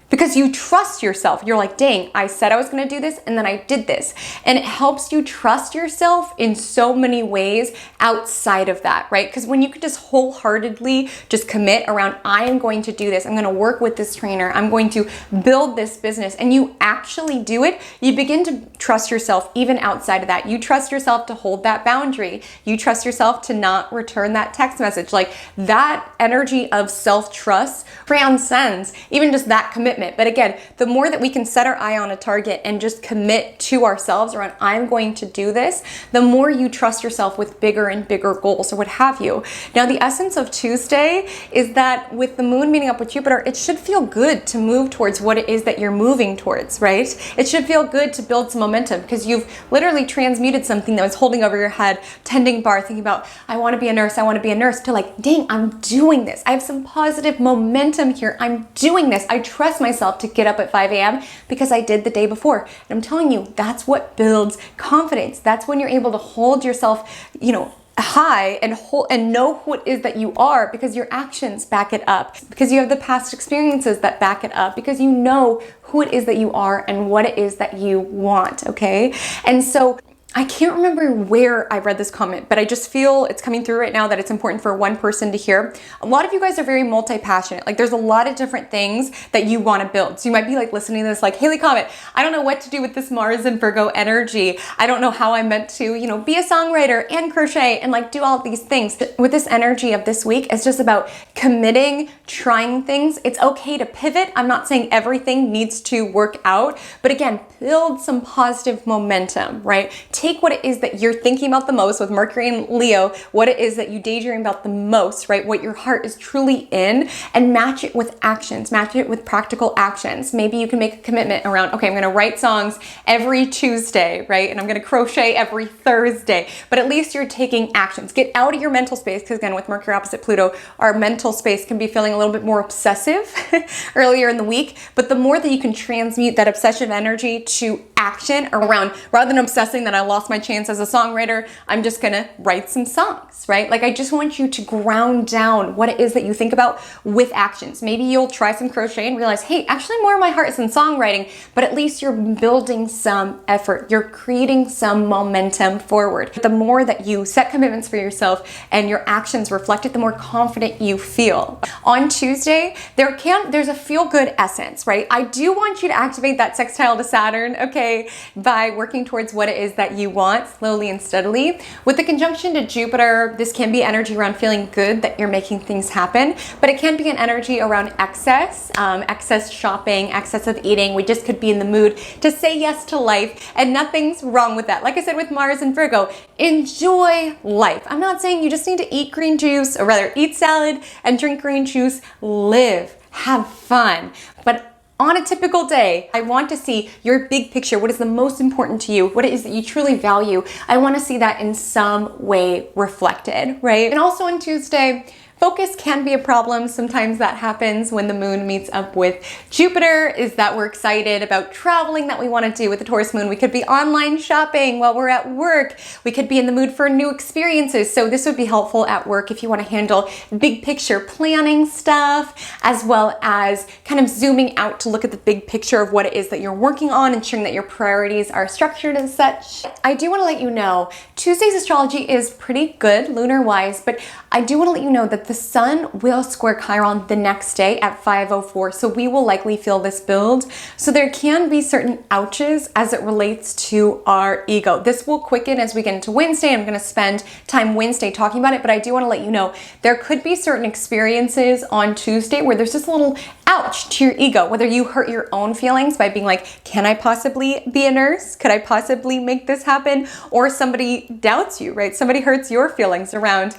Because you trust yourself. You're like, dang, I said I was gonna do this and then I did this. And it helps you trust yourself in so many ways outside of that, right? Because when you could just wholeheartedly just commit around, I am going to do this, I'm gonna work with this trainer, I'm going to build this business, and you actually do it, you begin to trust yourself even outside of that. You trust yourself to hold that boundary. You trust yourself to not return that text message. Like, that energy of self-trust transcends even just that commitment. But again, the more that we can set our eye on a target and just commit to ourselves around, I'm going to do this, the more you trust yourself with bigger and bigger goals or what have you. Now, the essence of Tuesday is that with the moon meeting up with Jupiter, it should feel good to move towards what it is that you're moving towards, right? It should feel good to build some momentum because you've literally transmuted something that was holding over your head, tending bar, thinking about, I want to be a nurse, I want to be a nurse, to like, dang, I'm doing this. I have some positive momentum here. I'm doing this. I trust myself to get up at 5 a.m. because I did the day before. And I'm telling you, that's what builds confidence. That's when you're able to hold yourself, high and know who it is that you are, because your actions back it up, because you have the past experiences that back it up, because you know who it is that you are and what it is that you want, okay? And so I can't remember where I read this comment, but I just feel it's coming through right now that it's important for one person to hear. A lot of you guys are very multi-passionate. Like there's a lot of different things that you want to build. So you might be like listening to this like, Haley Comet, I don't know what to do with this Mars and Virgo energy. I don't know how I'm meant to, be a songwriter and crochet and like do all these things. With this energy of this week, it's just about committing, trying things. It's okay to pivot. I'm not saying everything needs to work out, but again, build some positive momentum, right? Take what it is that you're thinking about the most with Mercury and Leo, what it is that you daydream about the most, right? What your heart is truly in, and match it with actions, match it with practical actions. Maybe you can make a commitment around, okay, I'm gonna write songs every Tuesday, right? And I'm gonna crochet every Thursday, but at least you're taking actions. Get out of your mental space, because again, with Mercury opposite Pluto, our mental space can be feeling a little bit more obsessive earlier in the week, but the more that you can transmute that obsessive energy to action around, rather than obsessing that I lost my chance as a songwriter, I'm just gonna write some songs, right? Like I just want you to ground down what it is that you think about with actions. Maybe you'll try some crochet and realize, hey, actually more of my heart is in songwriting, but at least you're building some effort. You're creating some momentum forward. The more that you set commitments for yourself and your actions reflect it, the more confident you feel. On Tuesday, there's a feel-good essence, right? I do want you to activate that sextile to Saturn, okay, by working towards what it is that you want slowly and steadily. With the conjunction to Jupiter, this can be energy around feeling good that you're making things happen, but it can be an energy around excess, excess shopping, excessive eating. We just could be in the mood to say yes to life, and nothing's wrong with that. Like I said with Mars and Virgo, enjoy life. I'm not saying you just need to eat green juice, or rather eat salad and drink green juice. Live, have fun, but on a typical day, I want to see your big picture. What is the most important to you? What it is that you truly value? I want to see that in some way reflected, right? And also on Tuesday, focus can be a problem. Sometimes that happens when the moon meets up with Jupiter, is that we're excited about traveling that we want to do with the Taurus moon. We could be online shopping while we're at work. We could be in the mood for new experiences. So this would be helpful at work if you want to handle big picture planning stuff, as well as kind of zooming out to look at the big picture of what it is that you're working on, ensuring that your priorities are structured and such. I do want to let you know, Tuesday's astrology is pretty good lunar-wise, but I do want to let you know that the sun will square Chiron the next day at 5:04, so we will likely feel this build. So there can be certain ouches as it relates to our ego. This will quicken as we get into Wednesday. I'm going to spend time Wednesday talking about it, but I do want to let you know there could be certain experiences on Tuesday where there's just a little ouch to your ego, whether you hurt your own feelings by being like, can I possibly be a nurse? Could I possibly make this happen? Or somebody doubts you, right? Somebody hurts your feelings around,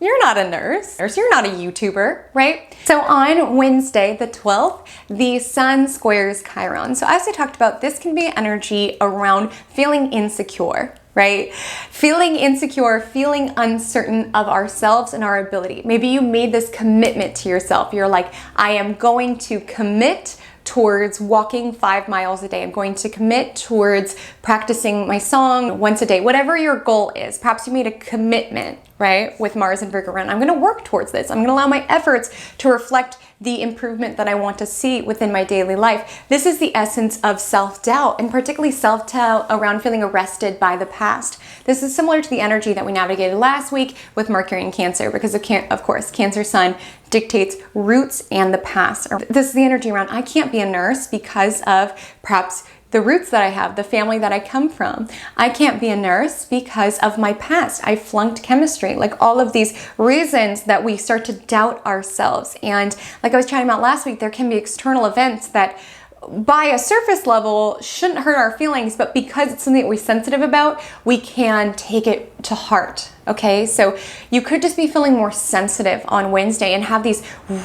you're not a nurse, you're not a YouTuber, right? So on Wednesday, the 12th, the sun squares Chiron. So as I talked about, this can be energy around feeling insecure, right? Feeling insecure, feeling uncertain of ourselves and our ability. Maybe you made this commitment to yourself. You're like, I am going to commit towards walking 5 miles a day. I'm going to commit towards practicing my song once a day, whatever your goal is. Perhaps you made a commitment, right? With Mars and Virgo around, I'm going to work towards this. I'm going to allow my efforts to reflect the improvement that I want to see within my daily life. This is the essence of self-doubt, and particularly self-doubt around feeling arrested by the past. This is similar to the energy that we navigated last week with Mercury in Cancer, because of course, Cancer sun dictates roots and the past. This is the energy around, I can't be a nurse because of perhaps the roots that I have, the family that I come from. I can't be a nurse because of my past. I flunked chemistry. Like all of these reasons that we start to doubt ourselves. And like I was chatting about last week, there can be external events that by a surface level shouldn't hurt our feelings, but because it's something that we're sensitive about, we can take it to heart. Okay, so you could just be feeling more sensitive on Wednesday and have these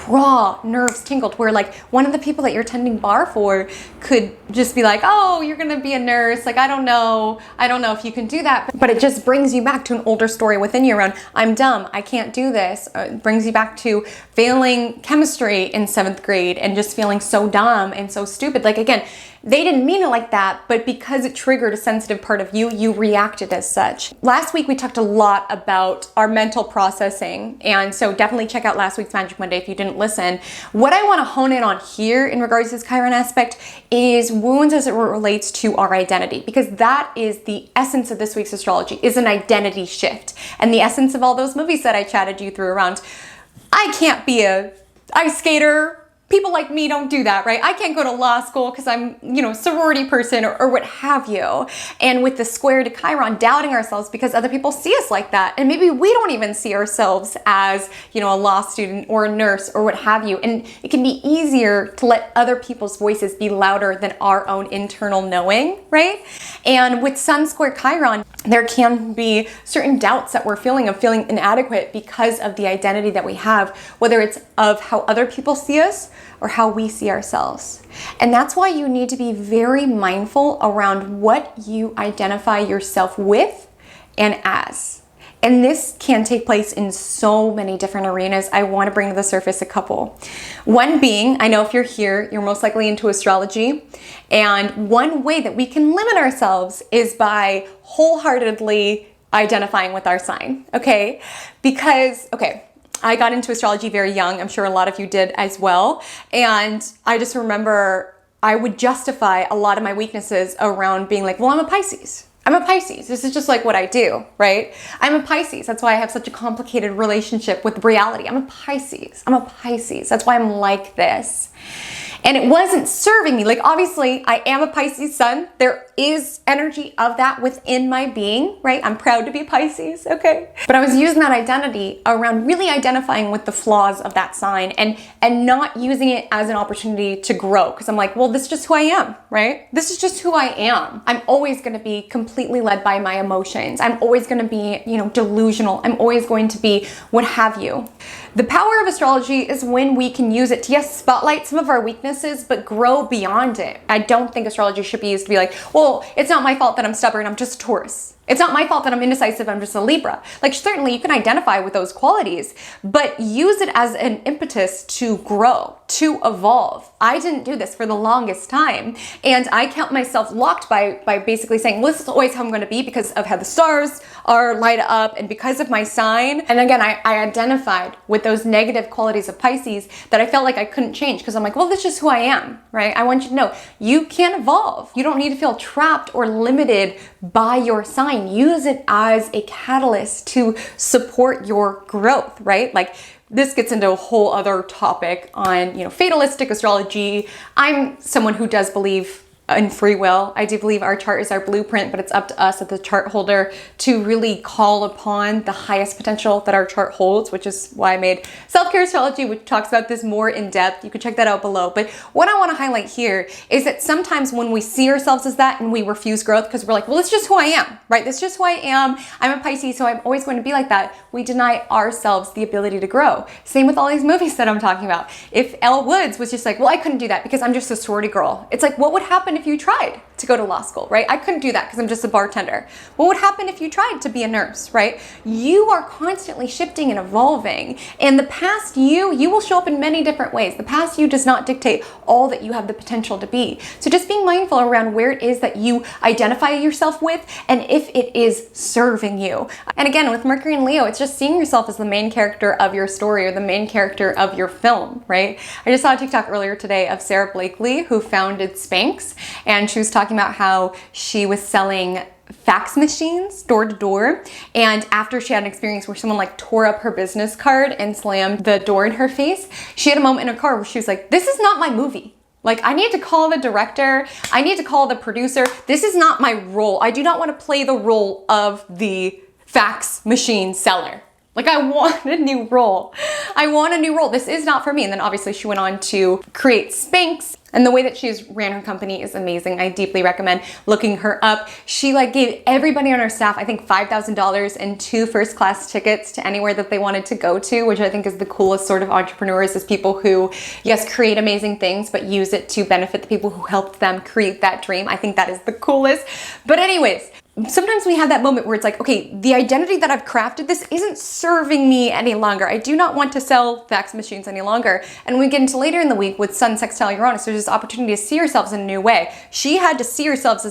raw nerves tingled, where like one of the people that you're tending bar for could just be like, oh, you're gonna be a nurse, like I don't know if you can do that. But it just brings you back to an older story within you around, I'm dumb, I can't do this. It brings you back to failing chemistry in 7th grade and just feeling so dumb and so stupid. Like again, they didn't mean it like that, but because it triggered a sensitive part of you, you reacted as such. Last week, we talked a lot about our mental processing. And so definitely check out last week's Magic Monday if you didn't listen. What I want to hone in on here in regards to this Chiron aspect is wounds as it relates to our identity, because that is the essence of this week's astrology, is an identity shift. And the essence of all those movies that I chatted you through around, I can't be a ice skater. People like me don't do that, right? I can't go to law school because I'm, sorority person or what have you. And with the square to Chiron, doubting ourselves because other people see us like that. And maybe we don't even see ourselves as, a law student or a nurse or what have you. And it can be easier to let other people's voices be louder than our own internal knowing, right? And with Sun square Chiron, there can be certain doubts that we're feeling of feeling inadequate because of the identity that we have, whether it's of how other people see us or how we see ourselves. And that's why you need to be very mindful around what you identify yourself with and as. And this can take place in so many different arenas. I want to bring to the surface a couple. One being, I know if you're here, you're most likely into astrology. And one way that we can limit ourselves is by wholeheartedly identifying with our sign, okay? Because, I got into astrology very young. I'm sure a lot of you did as well. And I just remember I would justify a lot of my weaknesses around being like, well, I'm a Pisces. I'm a Pisces. This is just like what I do, right? I'm a Pisces. That's why I have such a complicated relationship with reality. I'm a Pisces. I'm a Pisces. That's why I'm like this. And it wasn't serving me. Like, obviously, I am a Pisces sun. There is energy of that within my being, right? I'm proud to be Pisces, okay? But I was using that identity around really identifying with the flaws of that sign and not using it as an opportunity to grow. Because I'm like, well, this is just who I am, right? This is just who I am. I'm always going to be completely led by my emotions. I'm always going to be, delusional. I'm always going to be what have you. The power of astrology is when we can use it to, yes, spotlight some of our weaknesses, but grow beyond it. I don't think astrology should be used to be like, well, it's not my fault that I'm stubborn, I'm just a Taurus. It's not my fault that I'm indecisive, I'm just a Libra. Like, certainly you can identify with those qualities, but use it as an impetus to grow, to evolve. I didn't do this for the longest time. And I count myself locked by basically saying, well, this is always how I'm going to be because of how the stars are light up and because of my sign. And again, I identified with those negative qualities of Pisces that I felt like I couldn't change because I'm like, well, this is just who I am, right? I want you to know you can evolve. You don't need to feel trapped or limited by your sign. Use it as a catalyst to support your growth, right? Like, this gets into a whole other topic on, fatalistic astrology. I'm someone who does believe in free will. I do believe our chart is our blueprint, but it's up to us as the chart holder to really call upon the highest potential that our chart holds, which is why I made Self-Care Astrology, which talks about this more in depth. You can check that out below. But what I want to highlight here is that sometimes when we see ourselves as that and we refuse growth because we're like, well, it's just who I am, right? That's just who I am. I'm a Pisces, so I'm always going to be like that. We deny ourselves the ability to grow. Same with all these movies that I'm talking about. If Elle Woods was just like, well, I couldn't do that because I'm just a sorority girl. It's like, what would happen if you tried to go to law school, right? I couldn't do that because I'm just a bartender. What would happen if you tried to be a nurse, right? You are constantly shifting and evolving. And the past you will show up in many different ways. The past you does not dictate all that you have the potential to be. So just being mindful around where it is that you identify yourself with and if it is serving you. And again, with Mercury and Leo, it's just seeing yourself as the main character of your story or the main character of your film, right? I just saw a TikTok earlier today of Sarah Blakely, who founded Spanx, and she was talking about how she was selling fax machines door to door, and after she had an experience where someone like tore up her business card and slammed the door in her face, she had a moment in her car where she was like, this is not my movie. Like, I need to call the director. I need to call the producer. This is not my role. I do not want to play the role of the fax machine seller. Like, I want a new role. I want a new role. This is not for me. And then obviously she went on to create Spanx. And the way that she's ran her company is amazing. I deeply recommend looking her up. She gave everybody on her staff, I think $5,000 and 2 first-class tickets to anywhere that they wanted to go to, which I think is the coolest sort of entrepreneurs, is people who, yes, create amazing things, but use it to benefit the people who helped them create that dream. I think that is the coolest. But anyways, sometimes we have that moment where it's like, okay, the identity that I've crafted, this isn't serving me any longer. I do not want to sell fax machines any longer. And when we get into later in the week with Sun sextile Uranus, there's this opportunity to see yourselves in a new way. She had to see herself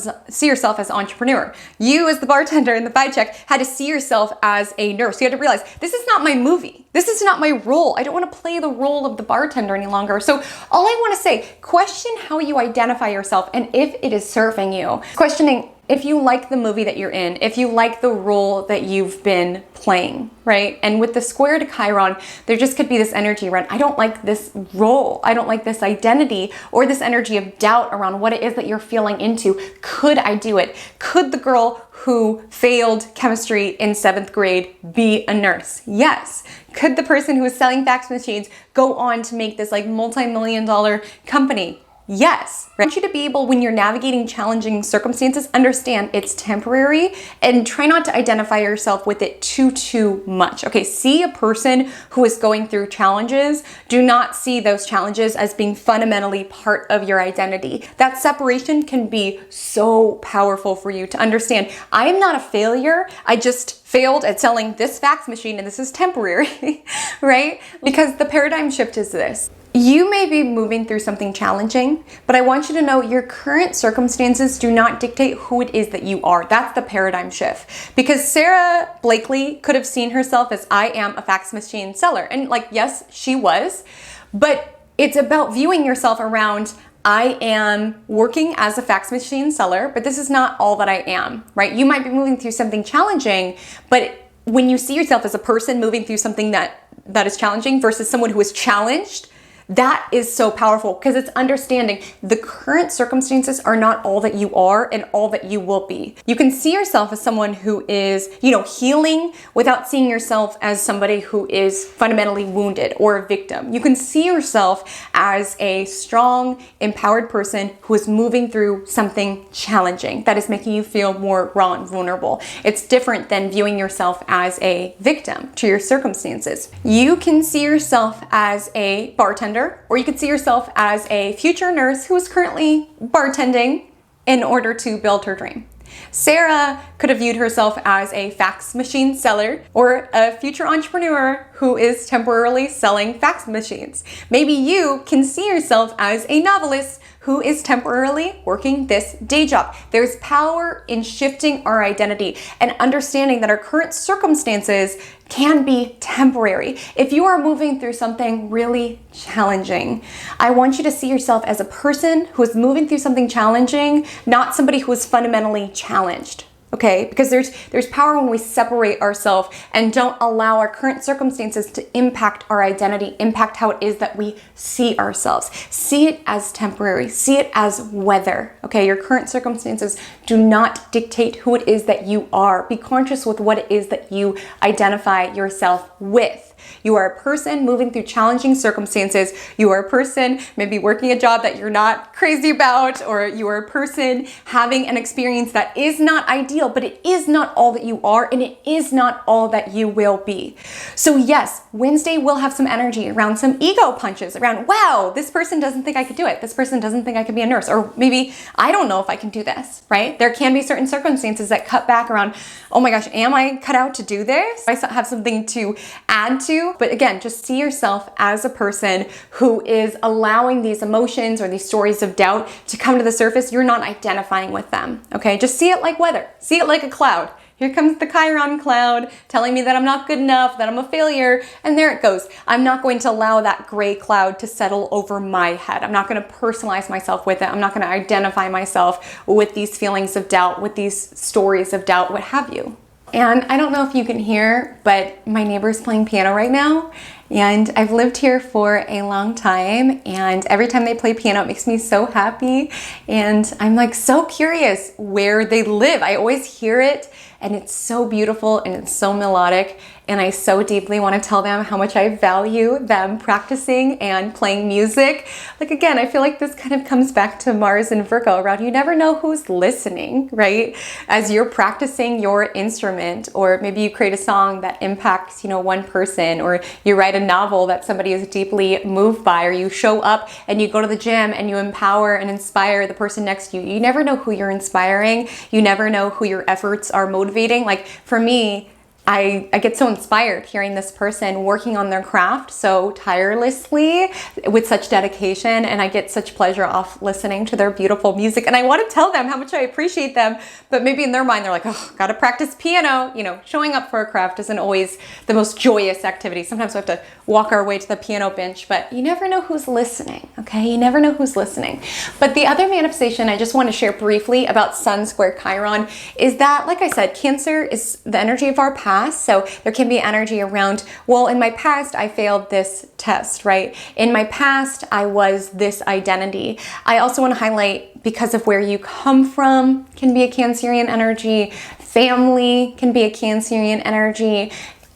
as entrepreneur. You as the bartender in the vibe check had to see yourself as a nurse. You had to realize, this is not my movie. This is not my role. I don't want to play the role of the bartender any longer. So all I want to say, question how you identify yourself and if it is serving you. Questioning if you like the movie that you're in, if you like the role that you've been playing, right? And with the square to Chiron, there just could be this energy around, I don't like this role, I don't like this identity, or this energy of doubt around what it is that you're feeling into. Could I do it? Could the girl who failed chemistry in 7th grade be a nurse? Yes. Could the person who is selling fax machines go on to make this like multi-million-dollar company? Yes. I want you to be able, when you're navigating challenging circumstances, understand it's temporary and try not to identify yourself with it too much. Okay, see a person who is going through challenges. Do not see those challenges as being fundamentally part of your identity. That separation can be so powerful for you to understand. I am not a failure. I just failed at selling this fax machine and this is temporary, right? Because the paradigm shift is this. You may be moving through something challenging, but I want you to know your current circumstances do not dictate who it is that you are. That's the paradigm shift. Because Sarah Blakely could have seen herself as, I am a fax machine seller. And like, yes, she was, but it's about viewing yourself around, I am working as a fax machine seller, but this is not all that I am, right? You might be moving through something challenging, but when you see yourself as a person moving through something that is challenging versus someone who is challenged, that is so powerful because it's understanding the current circumstances are not all that you are and all that you will be. You can see yourself as someone who is, healing without seeing yourself as somebody who is fundamentally wounded or a victim. You can see yourself as a strong, empowered person who is moving through something challenging that is making you feel more raw and vulnerable. It's different than viewing yourself as a victim to your circumstances. You can see yourself as a bartender, or you could see yourself as a future nurse who is currently bartending in order to build her dream. Sarah could have viewed herself as a fax machine seller or a future entrepreneur who is temporarily selling fax machines. Maybe you can see yourself as a novelist who is temporarily working this day job. There's power in shifting our identity and understanding that our current circumstances can be temporary. If you are moving through something really challenging, I want you to see yourself as a person who is moving through something challenging, not somebody who is fundamentally challenged. Okay, because there's power when we separate ourselves and don't allow our current circumstances to impact our identity, impact how it is that we see ourselves. See it as temporary, see it as weather. Okay, your current circumstances do not dictate who it is that you are. Be conscious with what it is that you identify yourself with. You are a person moving through challenging circumstances. You are a person maybe working a job that you're not crazy about, or you are a person having an experience that is not ideal, but it is not all that you are, and it is not all that you will be. So yes, Wednesday will have some energy around some ego punches, around, wow, this person doesn't think I could do it. This person doesn't think I could be a nurse, or maybe I don't know if I can do this, right? There can be certain circumstances that cut back around, oh my gosh, am I cut out to do this? I have something to add to. But again, just see yourself as a person who is allowing these emotions or these stories of doubt to come to the surface. You're not identifying with them, okay? Just see it like weather. See it like a cloud. Here comes the Chiron cloud telling me that I'm not good enough, that I'm a failure, and there it goes. I'm not going to allow that gray cloud to settle over my head. I'm not going to personalize myself with it. I'm not going to identify myself with these feelings of doubt, with these stories of doubt, what have you. And I don't know if you can hear, but my neighbor's playing piano right now. And I've lived here for a long time, and every time they play piano, it makes me so happy. And I'm like so curious where they live. I always hear it and it's so beautiful and it's so melodic. And I so deeply want to tell them how much I value them practicing and playing music. Like, again, I feel like this kind of comes back to Mars and Virgo around you never know who's listening, right? As you're practicing your instrument, or maybe you create a song that impacts, one person, or you write a novel that somebody is deeply moved by, or you show up and you go to the gym and you empower and inspire the person next to you. You never know who you're inspiring. You never know who your efforts are motivating. Like, for me, I get so inspired hearing this person working on their craft so tirelessly with such dedication, and I get such pleasure off listening to their beautiful music. And I want to tell them how much I appreciate them, but maybe in their mind they're like, oh, gotta practice piano. Showing up for a craft isn't always the most joyous activity. Sometimes we have to walk our way to the piano bench, but you never know who's listening, okay? You never know who's listening. But the other manifestation I just want to share briefly about Sun square Chiron is that, like I said, Cancer is the energy of our past. So there can be energy around, well, in my past, I failed this test, right? In my past, I was this identity. I also want to highlight, because of where you come from can be a Cancerian energy. Family can be a Cancerian energy.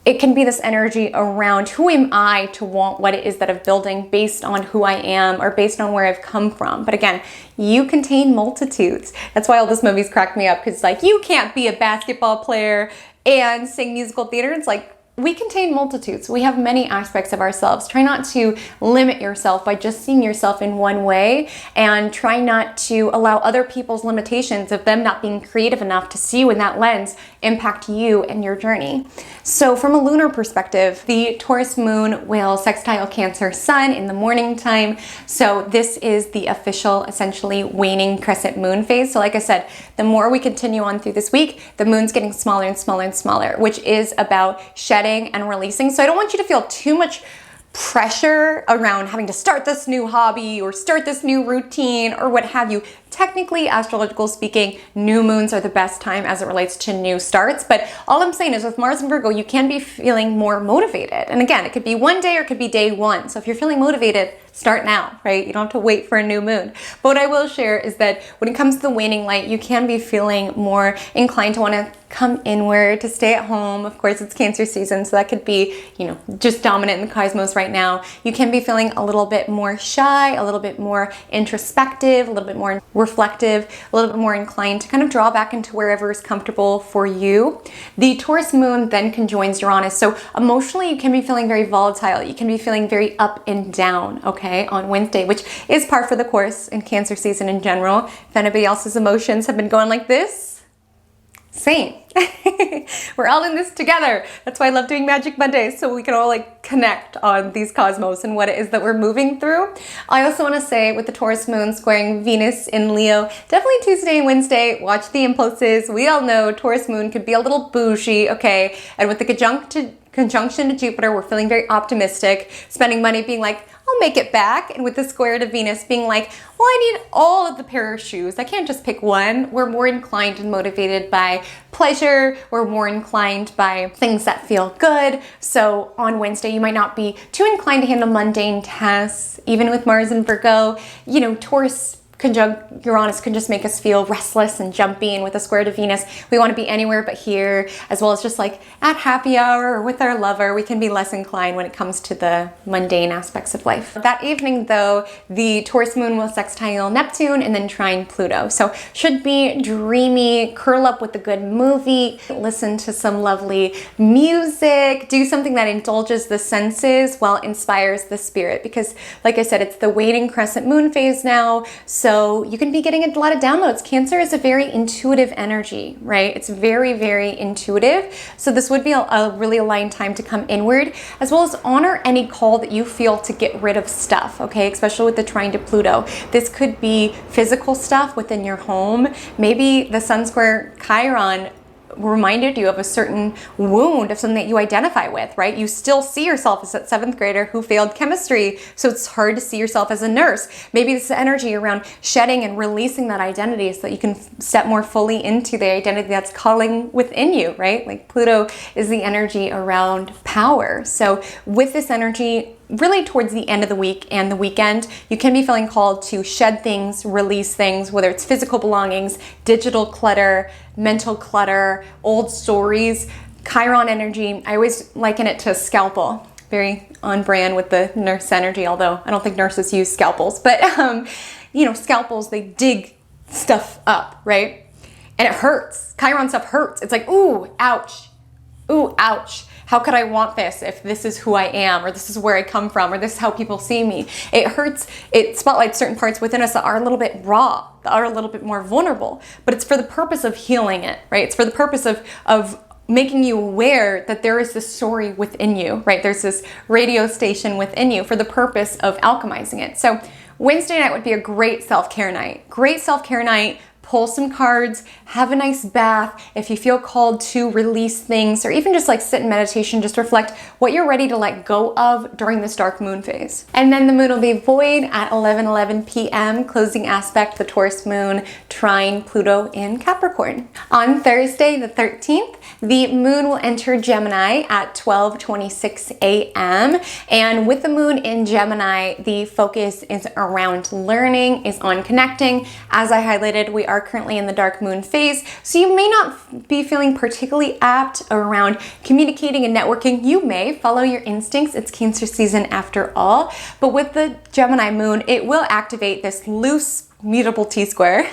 It can be this energy around, who am I to want what it is that I'm building based on who I am or based on where I've come from. But again, you contain multitudes. That's why all those movies crack me up, because it's like, you can't be a basketball player and sing musical theater. It's like, we contain multitudes. We have many aspects of ourselves. Try not to limit yourself by just seeing yourself in one way, and try not to allow other people's limitations of them not being creative enough to see you in that lens impact you and your journey. So from a lunar perspective, the Taurus moon will sextile Cancer sun in the morning time. So this is the official, essentially, waning crescent moon phase. So like I said, the more we continue on through this week, the moon's getting smaller and smaller and smaller, which is about shedding and releasing. So I don't want you to feel too much pressure around having to start this new hobby or start this new routine or what have you. Technically, astrological speaking, new moons are the best time as it relates to new starts. But all I'm saying is, with Mars and Virgo, you can be feeling more motivated. And again, it could be one day or it could be day one. So if you're feeling motivated, start now, right? You don't have to wait for a new moon. But what I will share is that when it comes to the waning light, you can be feeling more inclined to want to come inward, to stay at home. Of course, it's Cancer season, so that could be, just dominant in the cosmos right now. You can be feeling a little bit more shy, a little bit more introspective, a little bit more reflective, a little bit more inclined to kind of draw back into wherever is comfortable for you. The Taurus moon then conjoins Uranus. So emotionally, you can be feeling very volatile. You can be feeling very up and down, okay, on Wednesday, which is par for the course in Cancer season in general. If anybody else's emotions have been going like this, same. We're all in this together. That's why I love doing Magic Mondays, so we can all connect on these cosmos and what it is that we're moving through. I also want to say, with the Taurus moon squaring Venus in Leo, definitely Tuesday and Wednesday, watch the impulses. We all know Taurus moon could be a little bougie, okay? And with the conjunction to Jupiter, we're feeling very optimistic, spending money being like, I'll make it back. And with the square to Venus being like, well, I need all of the pair of shoes. I can't just pick one. We're more inclined and motivated by pleasure. We're more inclined by things that feel good. So on Wednesday, you might not be too inclined to handle mundane tasks. Even with Mars and Virgo, Taurus conjunct Uranus can just make us feel restless and jumpy, and with a square to Venus, we want to be anywhere but here, as well as just at happy hour or with our lover. We can be less inclined when it comes to the mundane aspects of life. That evening, though, the Taurus moon will sextile Neptune and then trine Pluto. So should be dreamy, curl up with a good movie, listen to some lovely music, do something that indulges the senses while inspires the spirit, because like I said, it's the waning crescent moon phase now. So you can be getting a lot of downloads. Cancer is a very intuitive energy, right? It's very, very intuitive. So this would be a really aligned time to come inward, as well as honor any call that you feel to get rid of stuff, okay? Especially with the trine to Pluto. This could be physical stuff within your home. Maybe the Sun square Chiron reminded you of a certain wound of something that you identify with, right? You still see yourself as that 7th grader who failed chemistry, so it's hard to see yourself as a nurse. Maybe this energy around shedding and releasing that identity so that you can step more fully into the identity that's calling within you, right? Pluto is the energy around power. So with this energy, really towards the end of the week and the weekend, you can be feeling called to shed things, release things, whether it's physical belongings, digital clutter, mental clutter, old stories. Chiron energy, I always liken it to a scalpel. Very on brand with the nurse energy, although I don't think nurses use scalpels. But, you know, scalpels, they dig stuff up, right? And it hurts. Chiron stuff hurts. It's like, ooh, ouch. Ooh, ouch. How could I want this if this is who I am, or this is where I come from, or this is how people see me? It hurts. It spotlights certain parts within us that are a little bit raw, that are a little bit more vulnerable, but it's for the purpose of healing it, right? It's for the purpose of making you aware that there is this story within you, right? There's this radio station within you for the purpose of alchemizing it. So Wednesday night would be a great self-care night. Great self-care night. Pull some cards, have a nice bath. If you feel called to release things, or even just like sit in meditation, just reflect what you're ready to let go of during this dark moon phase. And then the moon will be void at 11:11 p.m., closing aspect the Taurus moon trine Pluto in Capricorn. On Thursday, the 13th, the moon will enter Gemini at 12:26 a.m. And with the moon in Gemini, the focus is around learning, is on connecting. As I highlighted, we are currently in the dark moon phase, so you may not be feeling particularly apt around communicating and networking. You may follow your instincts. It's Cancer season after all. But with the Gemini moon, it will activate this loose mutable T-square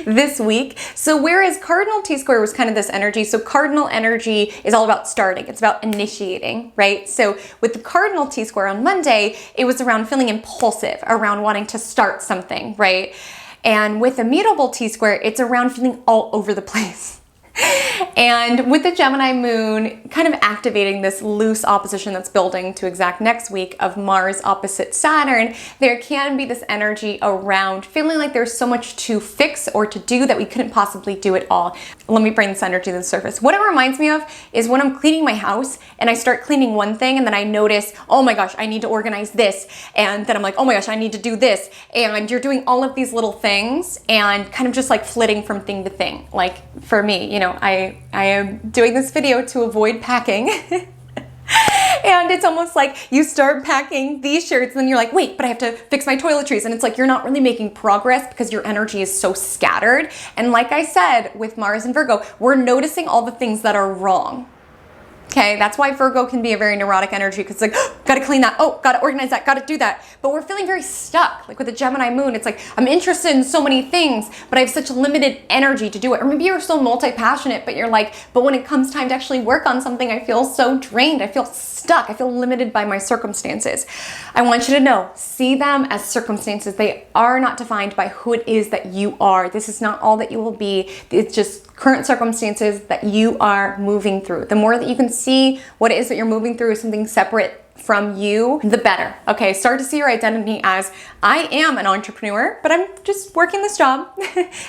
this week. So whereas cardinal T-square was kind of this energy, so cardinal energy is all about starting. It's about initiating, right? So with the cardinal T-square on Monday, it was around feeling impulsive, around wanting to start something, right? And with a mutable T-square, it's around feeling all over the place. And with the Gemini moon kind of activating this loose opposition that's building to exact next week of Mars opposite Saturn, there can be this energy around feeling like there's so much to fix or to do that we couldn't possibly do it all. Let me bring this energy to the surface. What it reminds me of is when I'm cleaning my house and I start cleaning one thing and then I notice, oh my gosh, I need to organize this. And then I'm like, oh my gosh, I need to do this. And you're doing all of these little things and kind of just like flitting from thing to thing. Like for me, you know, I am doing this video to avoid packing. And it's almost like you start packing these shirts and then you're like, wait, but I have to fix my toiletries. And it's like you're not really making progress because your energy is so scattered. And like I said, with Mars and Virgo, we're noticing all the things that are wrong. Okay, that's why Virgo can be a very neurotic energy, because it's like, oh, gotta clean that, oh, gotta organize that, gotta do that. But we're feeling very stuck. Like with the Gemini moon, it's like, I'm interested in so many things, but I have such limited energy to do it. Or maybe you're so multi-passionate, but you're like, but when it comes time to actually work on something, I feel so drained, I feel stuck, I feel limited by my circumstances. I want you to know, see them as circumstances. They are not defined by who it is that you are. This is not all that you will be. It's just current circumstances that you are moving through. The more that you can see what it is that you're moving through as something separate from you, the better. Okay, start to see your identity as, I am an entrepreneur, but I'm just working this job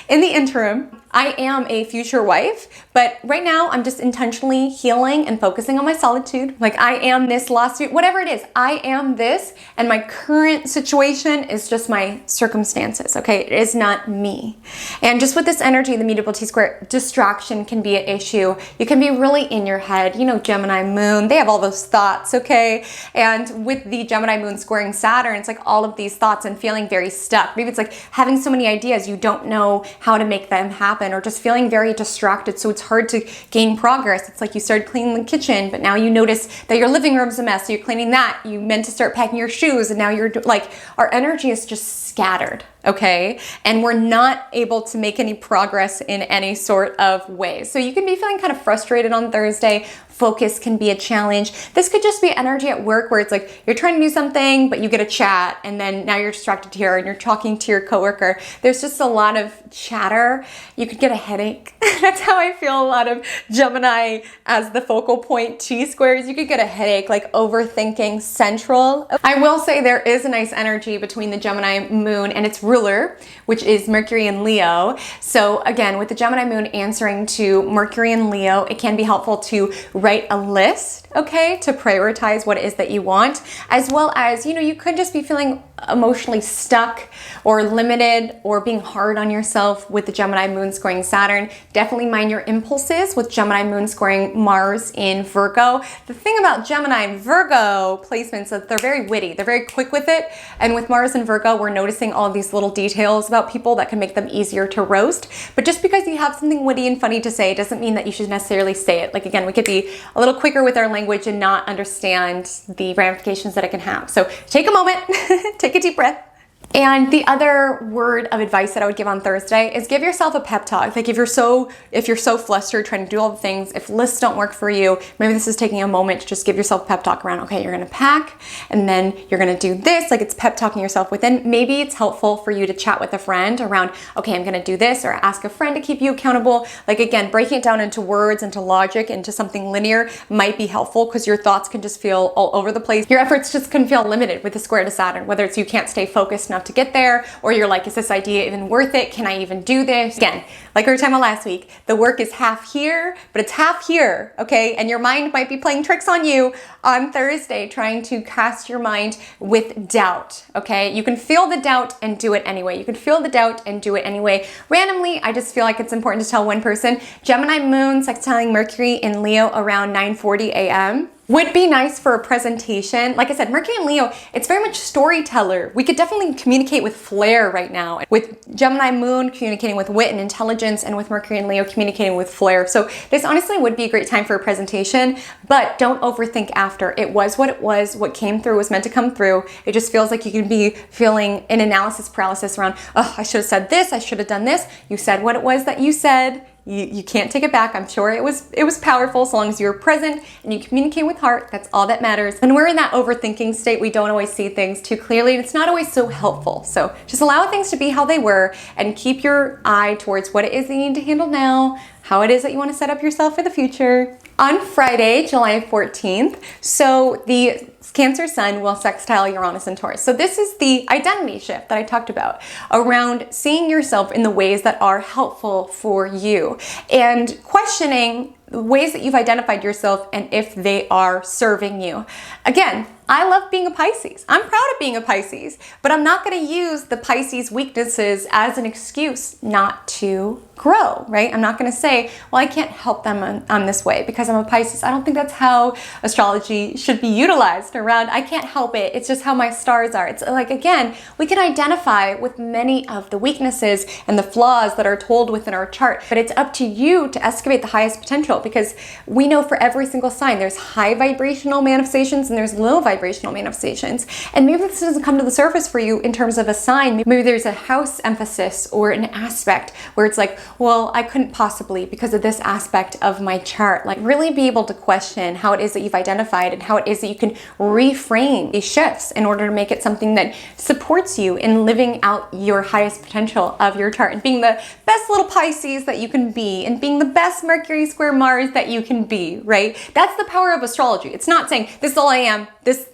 in the interim. I am a future wife, but right now I'm just intentionally healing and focusing on my solitude. Like I am this lawsuit, whatever it is, I am this, and my current situation is just my circumstances, okay? It is not me. And just with this energy, the mutable T-square, distraction can be an issue. You can be really in your head. You know, Gemini moon, they have all those thoughts, okay? And with the Gemini moon squaring Saturn, it's like all of these thoughts and feeling very stuck. Maybe it's like having so many ideas, you don't know how to make them happen, or just feeling very distracted, so it's hard to gain progress. It's like you started cleaning the kitchen, but now you notice that your living room's a mess, so you're cleaning that. You meant to start packing your shoes, and now you're like, our energy is just scattered, okay? And we're not able to make any progress in any sort of way. So you can be feeling kind of frustrated on Thursday. Focus can be a challenge. This could just be energy at work where it's like you're trying to do something, but you get a chat, and then now you're distracted here and you're talking to your coworker. There's just a lot of chatter. You could get a headache. That's how I feel a lot of Gemini as the focal point T-squares. You could get a headache, like overthinking central. I will say there is a nice energy between the Gemini moon and its ruler, which is Mercury and Leo. So again, with the Gemini moon answering to Mercury and Leo, it can be helpful to write a list okay, to prioritize what it is that you want, as well as, you could just be feeling emotionally stuck or limited or being hard on yourself with the Gemini moon squaring Saturn. Definitely mind your impulses with Gemini moon squaring Mars in Virgo. The thing about Gemini and Virgo placements is that they're very witty. They're very quick with it. And with Mars and Virgo, we're noticing all these little details about people that can make them easier to roast. But just because you have something witty and funny to say doesn't mean that you should necessarily say it. Like, again, we could be a little quicker with our language and not understand the ramifications that it can have. So take a moment, take a deep breath. And the other word of advice that I would give on Thursday is give yourself a pep talk. Like if you're so flustered trying to do all the things, if lists don't work for you, maybe this is taking a moment to just give yourself a pep talk around, okay, you're gonna pack and then you're gonna do this, like it's pep talking yourself within. Maybe it's helpful for you to chat with a friend around, okay, I'm gonna do this, or ask a friend to keep you accountable. Like again, breaking it down into words, into logic, into something linear might be helpful because your thoughts can just feel all over the place. Your efforts just can feel limited with the square to Saturn, whether it's you can't stay focused enough to get there, or you're like, is this idea even worth it? Can I even do this? Again, like we were talking about last week, the work is half here, but it's half here, okay? And your mind might be playing tricks on you on Thursday, trying to cast your mind with doubt, okay? You can feel the doubt and do it anyway. You can feel the doubt and do it anyway. Randomly, I just feel like it's important to tell one person, Gemini moon sextiling Mercury in Leo around 9:40 a.m. would be nice for a presentation. Like I said, Mercury and Leo, it's very much storyteller. We could definitely communicate with flair right now. With Gemini moon communicating with wit and intelligence, and with Mercury and Leo communicating with flair. So this honestly would be a great time for a presentation, but don't overthink after. It was what it was. What came through was meant to come through. It just feels like you can be feeling an analysis paralysis around, oh, I should have said this, I should have done this. You said what it was that you said. You can't take it back. I'm sure it was powerful so long as you're present and you communicate with heart. That's all that matters. When we're in that overthinking state, we don't always see things too clearly. It's not always so helpful. So just allow things to be how they were and keep your eye towards what it is that you need to handle now, how it is that you want to set up yourself for the future. On Friday, July 14th, so the Cancer Sun will sextile Uranus and Taurus. So this is the identity shift that I talked about around seeing yourself in the ways that are helpful for you and questioning the ways that you've identified yourself and if they are serving you. Again, I love being a Pisces. I'm proud of being a Pisces, but I'm not going to use the Pisces weaknesses as an excuse not to grow, right? I'm not going to say, well, I can't help them on this way because I'm a Pisces. I don't think that's how astrology should be utilized around. I can't help it. It's just how my stars are. It's like, again, we can identify with many of the weaknesses and the flaws that are told within our chart, but it's up to you to excavate the highest potential because we know for every single sign, there's high vibrational manifestations and there's low vibrational manifestations. And maybe this doesn't come to the surface for you in terms of a sign. Maybe there's a house emphasis or an aspect where it's like, well, I couldn't possibly because of this aspect of my chart. Like really be able to question how it is that you've identified and how it is that you can reframe these shifts in order to make it something that supports you in living out your highest potential of your chart and being the best little Pisces that you can be and being the best Mercury square Mars that you can be, right? That's the power of astrology. It's not saying this is all I am, this,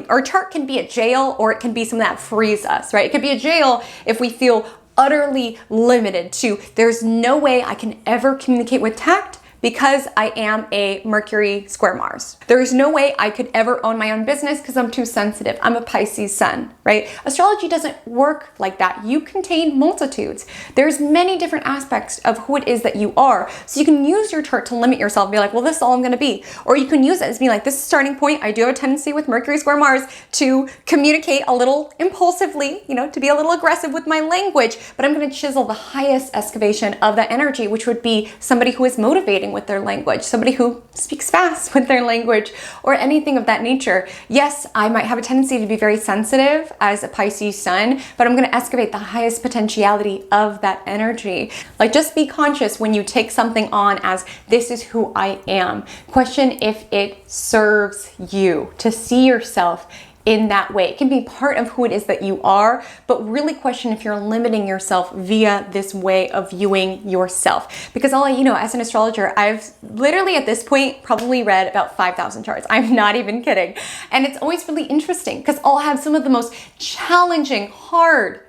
our chart can be a jail or it can be something that frees us, right? It could be a jail if we feel utterly limited to there's no way I can ever communicate with tact because I am a Mercury square Mars. There is no way I could ever own my own business because I'm too sensitive. I'm a Pisces sun, right? Astrology doesn't work like that. You contain multitudes. There's many different aspects of who it is that you are. So you can use your chart to limit yourself and be like, well, this is all I'm gonna be. Or you can use it as being like, this is starting point. I do have a tendency with Mercury square Mars to communicate a little impulsively, to be a little aggressive with my language, but I'm gonna chisel the highest excavation of that energy, which would be somebody who is motivating with their language, somebody who speaks fast with their language, or anything of that nature. Yes, I might have a tendency to be very sensitive as a Pisces sun, but I'm going to excavate the highest potentiality of that energy. Like just be conscious when you take something on as this is who I am. Question if it serves you to see yourself in that way. It can be part of who it is that you are, but really question if you're limiting yourself via this way of viewing yourself. Because as an astrologer, I've literally at this point probably read about 5,000 charts. I'm not even kidding. And it's always really interesting because I'll have some of the most challenging, hard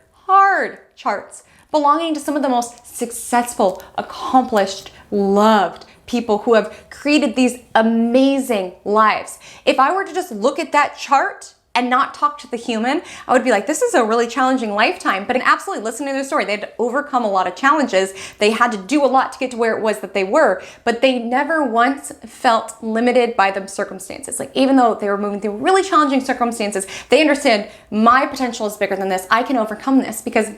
charts belonging to some of the most successful, accomplished, loved people who have created these amazing lives. If I were to just look at that chart and not talk to the human, I would be like, this is a really challenging lifetime. But absolutely listen to their story. They had to overcome a lot of challenges. They had to do a lot to get to where it was that they were, but they never once felt limited by the circumstances. Like, even though they were moving through really challenging circumstances, they understand my potential is bigger than this. I can overcome this. Because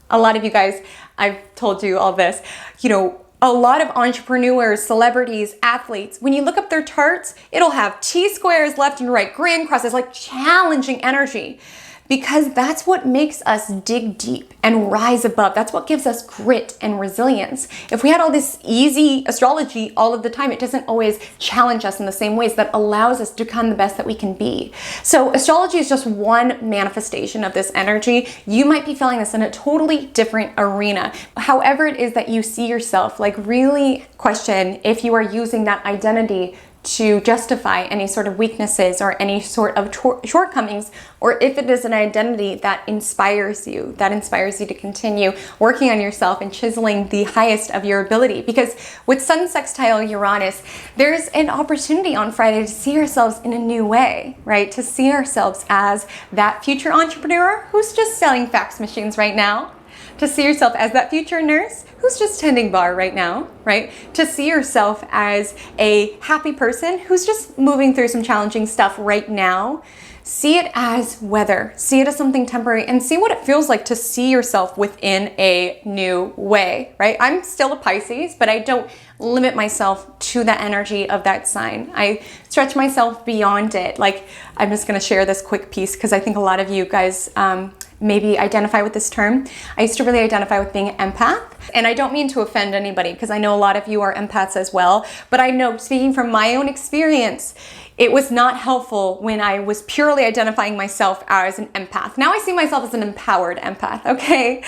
a lot of you guys, I've told you all this, a lot of entrepreneurs, celebrities, athletes, when you look up their charts, it'll have T-squares left and right, grand crosses, like challenging energy. Because that's what makes us dig deep and rise above. That's what gives us grit and resilience. If we had all this easy astrology all of the time, it doesn't always challenge us in the same ways that allows us to become the best that we can be. So astrology is just one manifestation of this energy. You might be feeling this in a totally different arena. However it is that you see yourself, like, really question if you are using that identity to justify any sort of weaknesses or any sort of shortcomings, or if it is an identity that inspires you to continue working on yourself and chiseling the highest of your ability. Because with Sun sextile Uranus, there's an opportunity on Friday to see ourselves in a new way, right? To see ourselves as that future entrepreneur who's just selling fax machines right now. To see yourself as that future nurse who's just tending bar right now, right? To see yourself as a happy person who's just moving through some challenging stuff right now. See it as weather, see it as something temporary, and see what it feels like to see yourself within a new way, right? I'm still a Pisces, but I don't limit myself to the energy of that sign. I stretch myself beyond it. Like, I'm just gonna share this quick piece because I think a lot of you guys maybe identify with this term. I used to really identify with being an empath, and I don't mean to offend anybody because I know a lot of you are empaths as well, but I know, speaking from my own experience, it was not helpful when I was purely identifying myself as an empath. Now I see myself as an empowered empath, okay?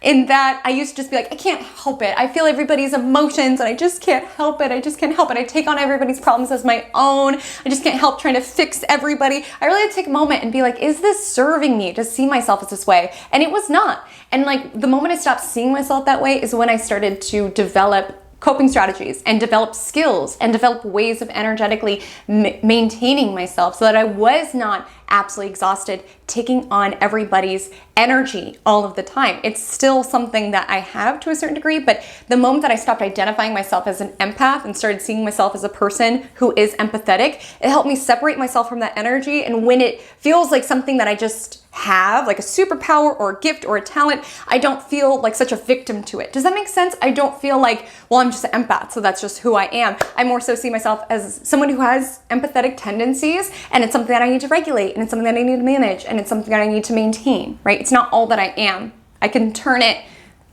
In that I used to just be like, I can't help it. I feel everybody's emotions and I just can't help it. I just can't help it. I take on everybody's problems as my own. I just can't help trying to fix everybody. I really had to take a moment and be like, is this serving me to see myself as this way? And it was not. And like, the moment I stopped seeing myself that way is when I started to develop coping strategies and develop skills and develop ways of energetically maintaining myself so that I was not absolutely exhausted taking on everybody's energy all of the time. It's still something that I have to a certain degree, but the moment that I stopped identifying myself as an empath and started seeing myself as a person who is empathetic, it helped me separate myself from that energy. And when it feels like something that I just have, like a superpower or a gift or a talent, I don't feel like such a victim to it. Does that make sense? I don't feel like, well, I'm just an empath, so that's just who I am. I more so see myself as someone who has empathetic tendencies, and it's something that I need to regulate, and it's something that I need to manage, and it's something that I need to maintain, right? It's not all that I am. I can turn it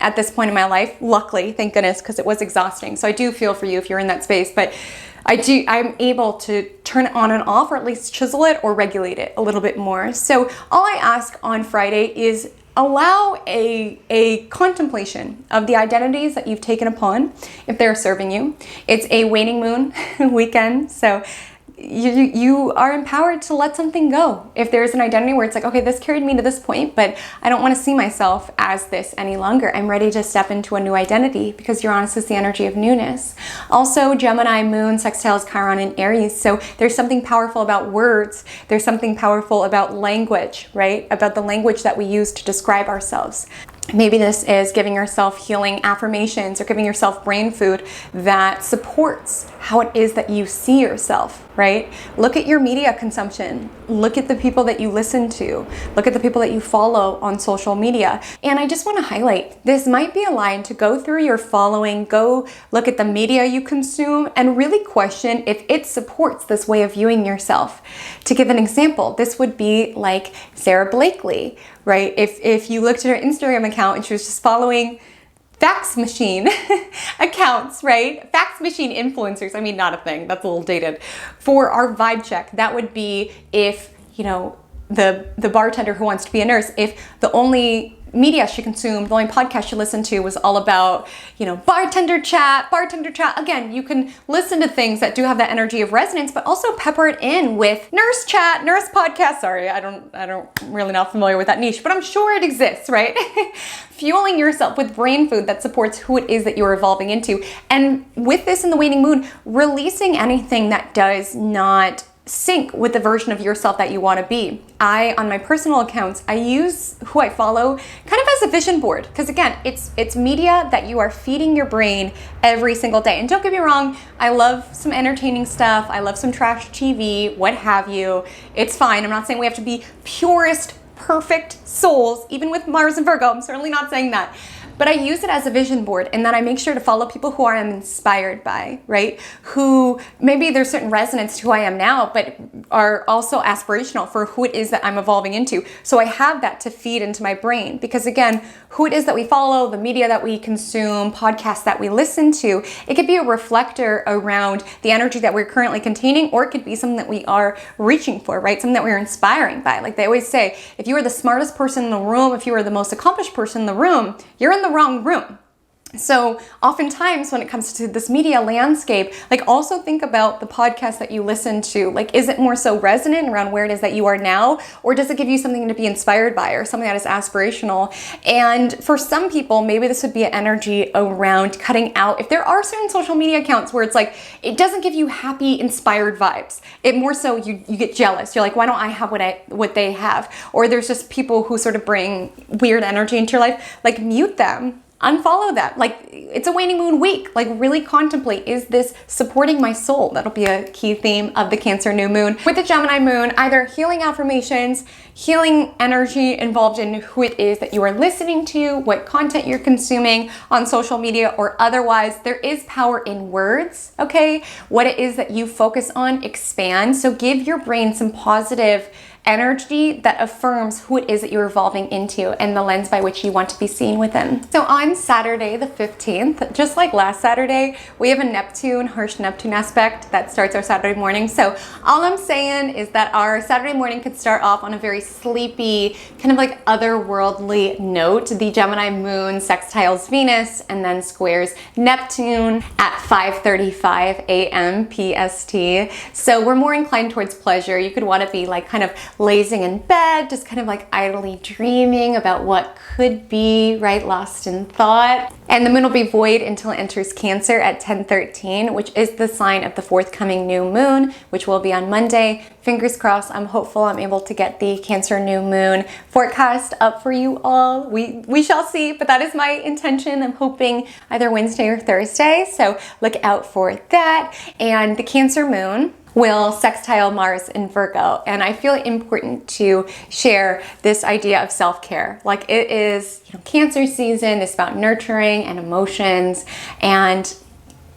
at this point in my life, luckily, thank goodness, because it was exhausting. So I do feel for you if you're in that space, but I'm able to turn it on and off, or at least chisel it or regulate it a little bit more. So all I ask on Friday is allow a contemplation of the identities that you've taken upon, if they're serving you. It's a waning moon weekend, so you are empowered to let something go. If there's an identity where it's like, okay, this carried me to this point, but I don't want to see myself as this any longer. I'm ready to step into a new identity, because Uranus is the energy of newness. Also, Gemini moon sextiles Chiron in Aries. So there's something powerful about words. There's something powerful about language, right? About the language that we use to describe ourselves. Maybe this is giving yourself healing affirmations or giving yourself brain food that supports how it is that you see yourself, right? Look at your media consumption. Look at the people that you listen to. Look at the people that you follow on social media. And I just want to highlight, this might be a line to go through your following, go look at the media you consume, and really question if it supports this way of viewing yourself. To give an example, this would be like Sarah Blakely, right? If you looked at her Instagram account and she was just following fax machine accounts, right? Fax machine influencers. I mean, not a thing. That's a little dated. For our vibe check, that would be if, you know, the bartender who wants to be a nurse, if the only media she consumed, the only podcast she listened to was all about, bartender chat. Again, you can listen to things that do have that energy of resonance, but also pepper it in with nurse chat, nurse podcast. Sorry, I don't really not familiar with that niche, but I'm sure it exists, right? Fueling yourself with brain food that supports who it is that you're evolving into. And with this in the waning moon, releasing anything that does not sync with the version of yourself that you want to be. On my personal accounts, I use who I follow kind of as a vision board, because again, it's media that you are feeding your brain every single day. And don't get me wrong, I love some entertaining stuff. I love some trash TV, what have you. It's fine. I'm not saying we have to be purest, perfect souls, even with Mars and Virgo. I'm certainly not saying that. But I use it as a vision board, and then I make sure to follow people who I am inspired by, right? Who maybe there's certain resonance to who I am now, but are also aspirational for who it is that I'm evolving into. So I have that to feed into my brain, because again, who it is that we follow, the media that we consume, podcasts that we listen to, it could be a reflector around the energy that we're currently containing, or it could be something that we are reaching for, right? Something that we're inspiring by. Like they always say, if you are the smartest person in the room, if you are the most accomplished person in the room, you're in the wrong room. So oftentimes when it comes to this media landscape, like also think about the podcast that you listen to. Like, is it more so resonant around where it is that you are now? Or does it give you something to be inspired by, or something that is aspirational? And for some people, maybe this would be an energy around cutting out. If there are certain social media accounts where it's like, it doesn't give you happy, inspired vibes. It more so you get jealous. You're like, why don't I have what they have? Or there's just people who sort of bring weird energy into your life. Like, mute them. Unfollow that. Like, it's a waning moon week. Like, really contemplate, is this supporting my soul? That'll be a key theme of the Cancer new moon. With the Gemini moon, either healing affirmations, healing energy involved in who it is that you are listening to, what content you're consuming on social media or otherwise. There is power in words, okay? What it is that you focus on expands. So give your brain some positive energy that affirms who it is that you're evolving into and the lens by which you want to be seen within. So on Saturday the 15th, just like last Saturday, we have a harsh Neptune aspect that starts our Saturday morning. So all I'm saying is that our Saturday morning could start off on a very sleepy, kind of like otherworldly note. The Gemini moon sextiles Venus and then squares Neptune at 5:35 a.m. PST. So we're more inclined towards pleasure. You could want to be like kind of lazing in bed, just kind of like idly dreaming about what could be, right? Lost in thought. And the moon will be void until it enters Cancer at 10:13, which is the sign of the forthcoming new moon, which will be on Monday. Fingers crossed, I'm hopeful I'm able to get the Cancer new moon forecast up for you all. We shall see, but that is my intention. I'm hoping either Wednesday or Thursday, so look out for that. And the Cancer moon will sextile Mars in Virgo. And I feel it important to share this idea of self-care. Like, it is, Cancer season is about nurturing and emotions, and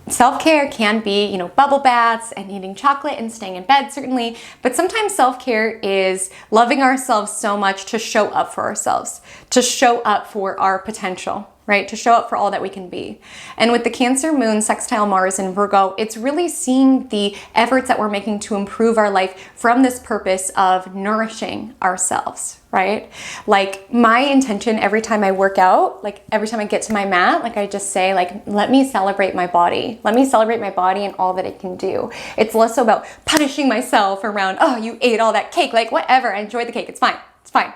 self-care can be, bubble baths and eating chocolate and staying in bed, certainly. But sometimes self-care is loving ourselves so much to show up for ourselves, to show up for our potential, right? To show up for all that we can be. And with the Cancer moon sextile Mars in Virgo, it's really seeing the efforts that we're making to improve our life from this purpose of nourishing ourselves, right? Like, my intention every time I work out, like every time I get to my mat, like I just say, like, let me celebrate my body. Let me celebrate my body and all that it can do. It's less so about punishing myself around, oh, you ate all that cake. Like, whatever, I enjoyed the cake. It's fine. It's fine.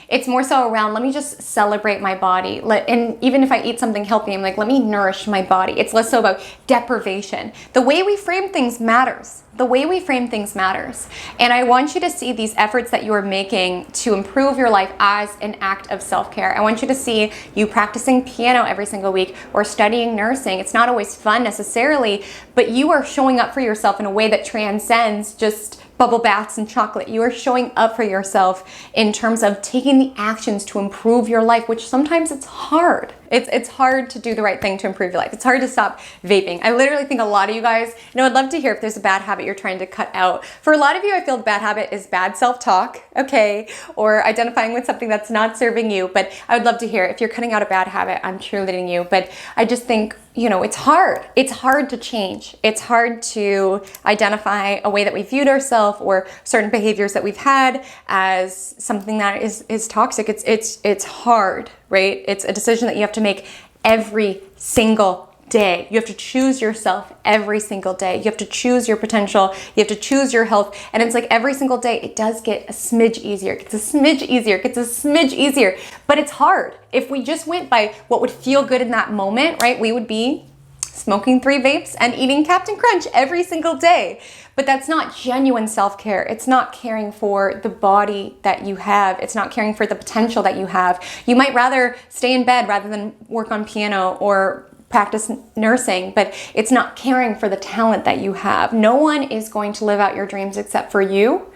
It's more so around, let me just celebrate my body. And even if I eat something healthy, I'm like, let me nourish my body. It's less so about deprivation. The way we frame things matters. The way we frame things matters. And I want you to see these efforts that you are making to improve your life as an act of self-care. I want you to see you practicing piano every single week or studying nursing. It's not always fun necessarily, but you are showing up for yourself in a way that transcends just bubble baths and chocolate. You are showing up for yourself in terms of taking the actions to improve your life, which sometimes it's hard. It's hard to do the right thing to improve your life. It's hard to stop vaping. I literally think a lot of you guys, I'd love to hear if there's a bad habit you're trying to cut out. For a lot of you, I feel the bad habit is bad self-talk, okay? Or identifying with something that's not serving you. But I would love to hear if you're cutting out a bad habit, I'm cheerleading you. But I just think, it's hard. It's hard to change. It's hard to identify a way that we viewed ourselves or certain behaviors that we've had as something that is toxic. It's hard, right? It's a decision that you have to make every single day. You have to choose yourself every single day. You have to choose your potential. You have to choose your health. And it's like every single day, it does get a smidge easier. It gets a smidge easier. It gets a smidge easier. But it's hard. If we just went by what would feel good in that moment, right? We would be smoking 3 vapes and eating Captain Crunch every single day. But that's not genuine self-care. It's not caring for the body that you have. It's not caring for the potential that you have. You might rather stay in bed rather than work on piano or practice nursing, but it's not caring for the talent that you have. No one is going to live out your dreams except for you.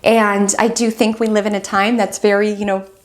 And I do think we live in a time that's very,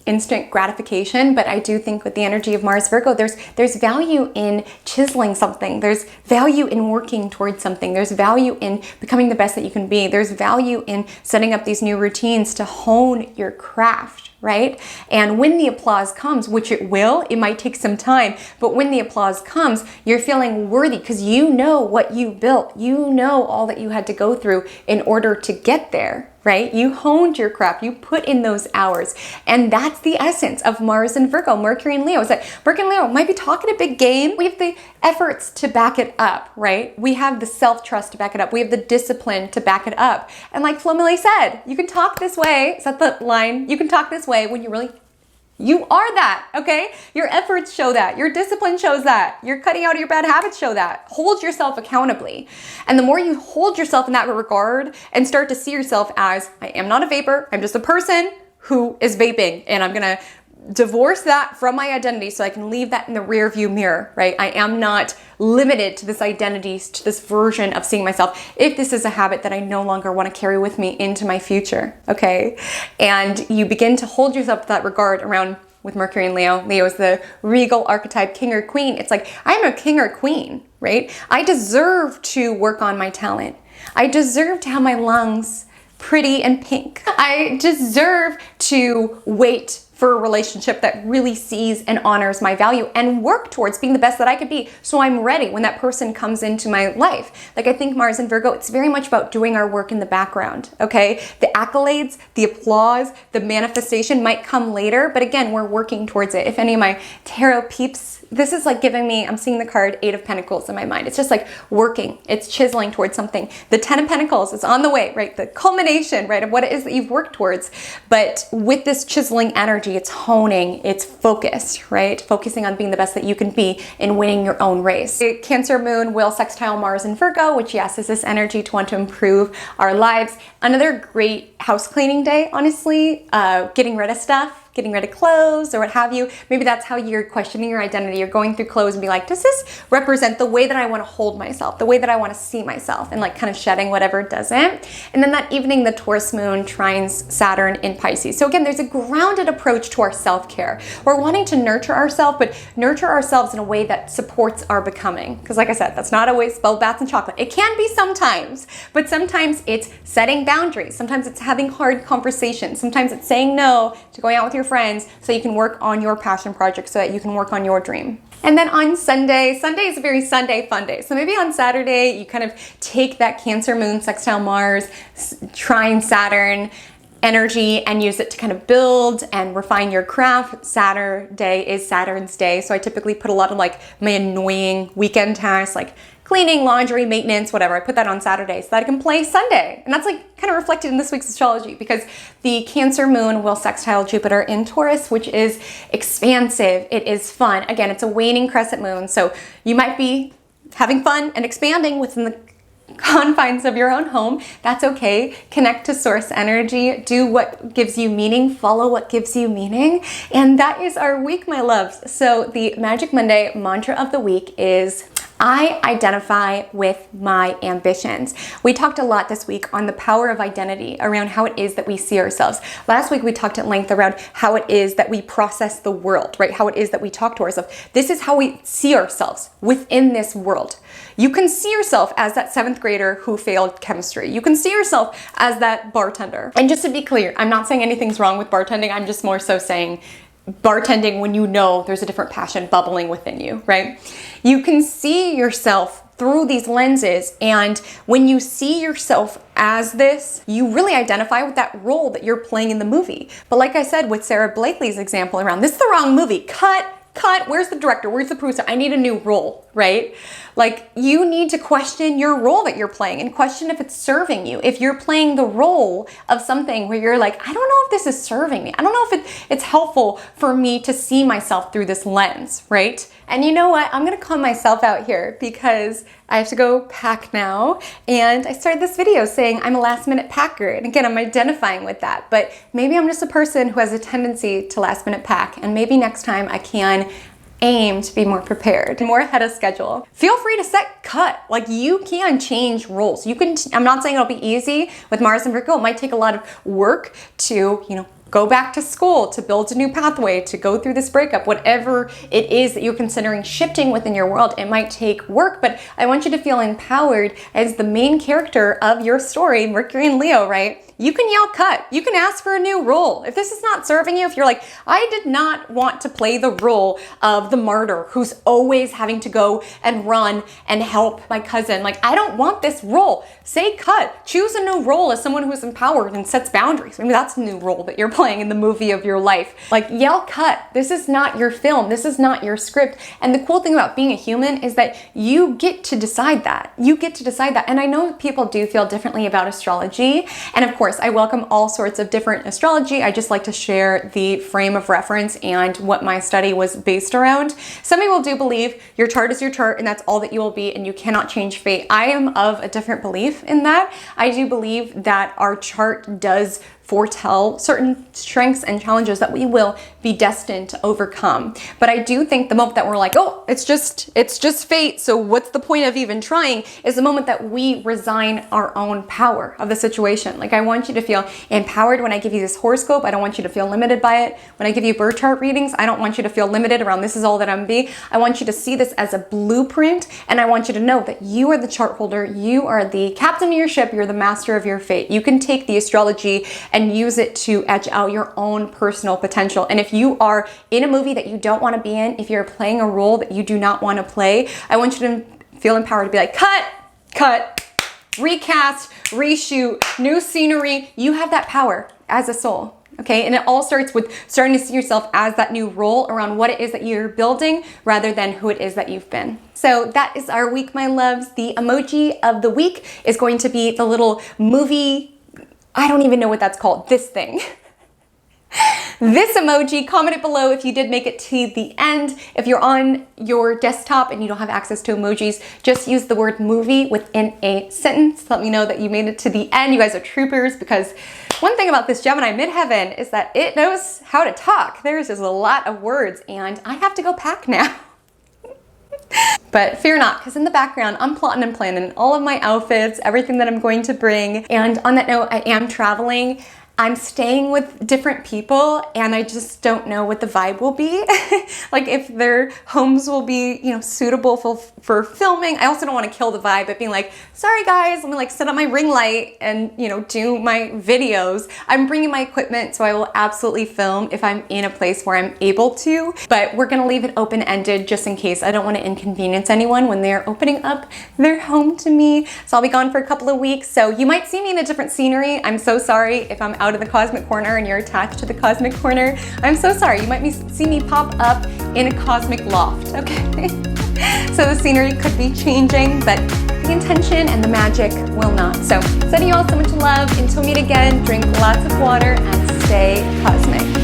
instant gratification, but I do think with the energy of Mars Virgo, there's value in chiseling something. There's value in working towards something. There's value in becoming the best that you can be. There's value in setting up these new routines to hone your craft, right? And when the applause comes, which it will, it might take some time, but when the applause comes, you're feeling worthy because you know what you built. You know all that you had to go through in order to get there, right? You honed your craft, you put in those hours. And that's the essence of Mars and Virgo, Mercury and Leo, is that Mercury and Leo might be talking a big game. We have the efforts to back it up, right? We have the self-trust to back it up. We have the discipline to back it up. And like Flo Milli said, you can talk this way, is that the line? You can talk this way when you are that, okay? Your efforts show that. Your discipline shows that. Your cutting out of your bad habits show that. Hold yourself accountably. And the more you hold yourself in that regard and start to see yourself as, I am not a vapor, I'm just a person who is vaping, and I'm gonna divorce that from my identity so I can leave that in the rear view mirror, right? I am not limited to this identity, to this version of seeing myself, if this is a habit that I no longer want to carry with me into my future, okay? And you begin to hold yourself to that regard around, with Mercury and Leo. Leo is the regal archetype, king or queen. It's like, I'm a king or queen, right? I deserve to work on my talent. I deserve to have my lungs pretty and pink. I deserve to wait for a relationship that really sees and honors my value and work towards being the best that I could be so I'm ready when that person comes into my life. Like I think Mars and Virgo, it's very much about doing our work in the background, okay? The accolades, the applause, the manifestation might come later, but again, we're working towards it. If any of my tarot peeps, this is like giving me, I'm seeing the card 8 of Pentacles in my mind. It's just like working, it's chiseling towards something. The 10 of Pentacles is on the way, right? The culmination, right, of what it is that you've worked towards. But with this chiseling energy, it's honing, it's focused, right? Focusing on being the best that you can be in winning your own race. The Cancer moon will sextile Mars and Virgo, which yes, is this energy to want to improve our lives. Another great house cleaning day, honestly, getting rid of stuff, getting rid of clothes or what have you. Maybe that's how you're questioning your identity. You're going through clothes and be like, does this represent the way that I want to hold myself, the way that I want to see myself, and like kind of shedding whatever doesn't. And then that evening, the Taurus moon trines Saturn in Pisces. So again, there's a grounded approach to our self-care. We're wanting to nurture ourselves, but nurture ourselves in a way that supports our becoming. Because like I said, that's not always bubble baths and chocolate. It can be sometimes, but sometimes it's setting boundaries. Sometimes it's having hard conversations. Sometimes it's saying no to going out with your friends so you can work on your passion project, so that you can work on your dream. And then on Sunday is a very Sunday fun day. So maybe on Saturday, you kind of take that Cancer moon, sextile Mars, trine Saturn energy and use it to kind of build and refine your craft. Saturday is Saturn's day. So I typically put a lot of like my annoying weekend tasks, like cleaning, laundry, maintenance, whatever. I put that on Saturday so that I can play Sunday. And that's like kind of reflected in this week's astrology, because the Cancer moon will sextile Jupiter in Taurus, which is expansive. It is fun. Again, it's a waning crescent moon. So you might be having fun and expanding within the confines of your own home. That's okay. Connect to source energy. Do what gives you meaning. Follow what gives you meaning. And that is our week, my loves. So the Magic Monday mantra of the week is, I identify with my ambitions. We talked a lot this week on the power of identity, around how it is that we see ourselves. Last week, we talked at length around how it is that we process the world, right? How it is that we talk to ourselves. This is how we see ourselves within this world. You can see yourself as that 7th grader who failed chemistry. You can see yourself as that bartender. And just to be clear, I'm not saying anything's wrong with bartending. I'm just more so saying bartending when you know there's a different passion bubbling within you, right? You can see yourself through these lenses. And when you see yourself as this, you really identify with that role that you're playing in the movie. But like I said with Sarah Blakely's example around, this is the wrong movie, cut, where's the director, where's the producer, I need a new role, right? Like, you need to question your role that you're playing and question if it's serving you. If you're playing the role of something where you're like, I don't know if this is serving me. I don't know if it's helpful for me to see myself through this lens, right? And you know what? I'm gonna call myself out here because I have to go pack now. And I started this video saying I'm a last minute packer. And again, I'm identifying with that. But maybe I'm just a person who has a tendency to last minute pack. And maybe next time I can aim to be more prepared, more ahead of schedule. Feel free to set cut. Like, you can change roles. You can, I'm not saying it'll be easy with Mars and Virgo. It might take a lot of work to, go back to school, to build a new pathway, to go through this breakup, whatever it is that you're considering shifting within your world. It might take work, but I want you to feel empowered as the main character of your story, Mercury and Leo, right? You can yell cut. You can ask for a new role. If this is not serving you, if you're like, I did not want to play the role of the martyr who's always having to go and run and help my cousin. Like, I don't want this role. Say cut. Choose a new role as someone who's empowered and sets boundaries. Maybe that's a new role that you're playing in the movie of your life. Like, yell cut. This is not your film. This is not your script. And the cool thing about being a human is that you get to decide that. You get to decide that. And I know people do feel differently about astrology. And of course, I welcome all sorts of different astrology. I just like to share the frame of reference and what my study was based around. Some people do believe your chart is your chart and that's all that you will be and you cannot change fate. I am of a different belief in that. I do believe that our chart does foretell certain strengths and challenges that we will be destined to overcome. But I do think the moment that we're like, oh, it's just fate, so what's the point of even trying, is the moment that we resign our own power of the situation. Like, I want you to feel empowered when I give you this horoscope. I don't want you to feel limited by it. When I give you birth chart readings, I don't want you to feel limited around this is all that I'm be. I want you to see this as a blueprint, and I want you to know that you are the chart holder, you are the captain of your ship, you're the master of your fate. You can take the astrology and use it to edge out your own personal potential. And if you are in a movie that you don't want to be in, if you're playing a role that you do not want to play, I want you to feel empowered to be like, cut, recast, reshoot, new scenery. You have that power as a soul. Okay, and it all starts with starting to see yourself as that new role around what it is that you're building rather than who it is that you've been. So that is our week, my loves. The emoji of the week is going to be the little movie, I don't even know what that's called, this thing. This emoji. Comment it below if you did make it to the end. If you're on your desktop and you don't have access to emojis, just use the word movie within a sentence. Let me know that you made it to the end. You guys are troopers, because one thing about this Gemini midheaven is that it knows how to talk. There's just a lot of words, and I have to go pack now. But fear not, because in the background, I'm plotting and planning all of my outfits, everything that I'm going to bring. And on that note, I am traveling. I'm staying with different people and I just don't know what the vibe will be. Like, if their homes will be, suitable for filming. I also don't want to kill the vibe by being like, sorry guys, let me set up my ring light and, do my videos. I'm bringing my equipment, so I will absolutely film if I'm in a place where I'm able to, but we're going to leave it open-ended just in case. I don't want to inconvenience anyone when they're opening up their home to me. So I'll be gone for a couple of weeks. So you might see me in a different scenery. I'm so sorry if I'm out of the cosmic corner and you're attached to the cosmic corner. I'm so sorry. You might see me pop up in a cosmic loft, okay? So the scenery could be changing, but the intention and the magic will not. So sending you all so much love. Until we meet again, drink lots of water and stay cosmic.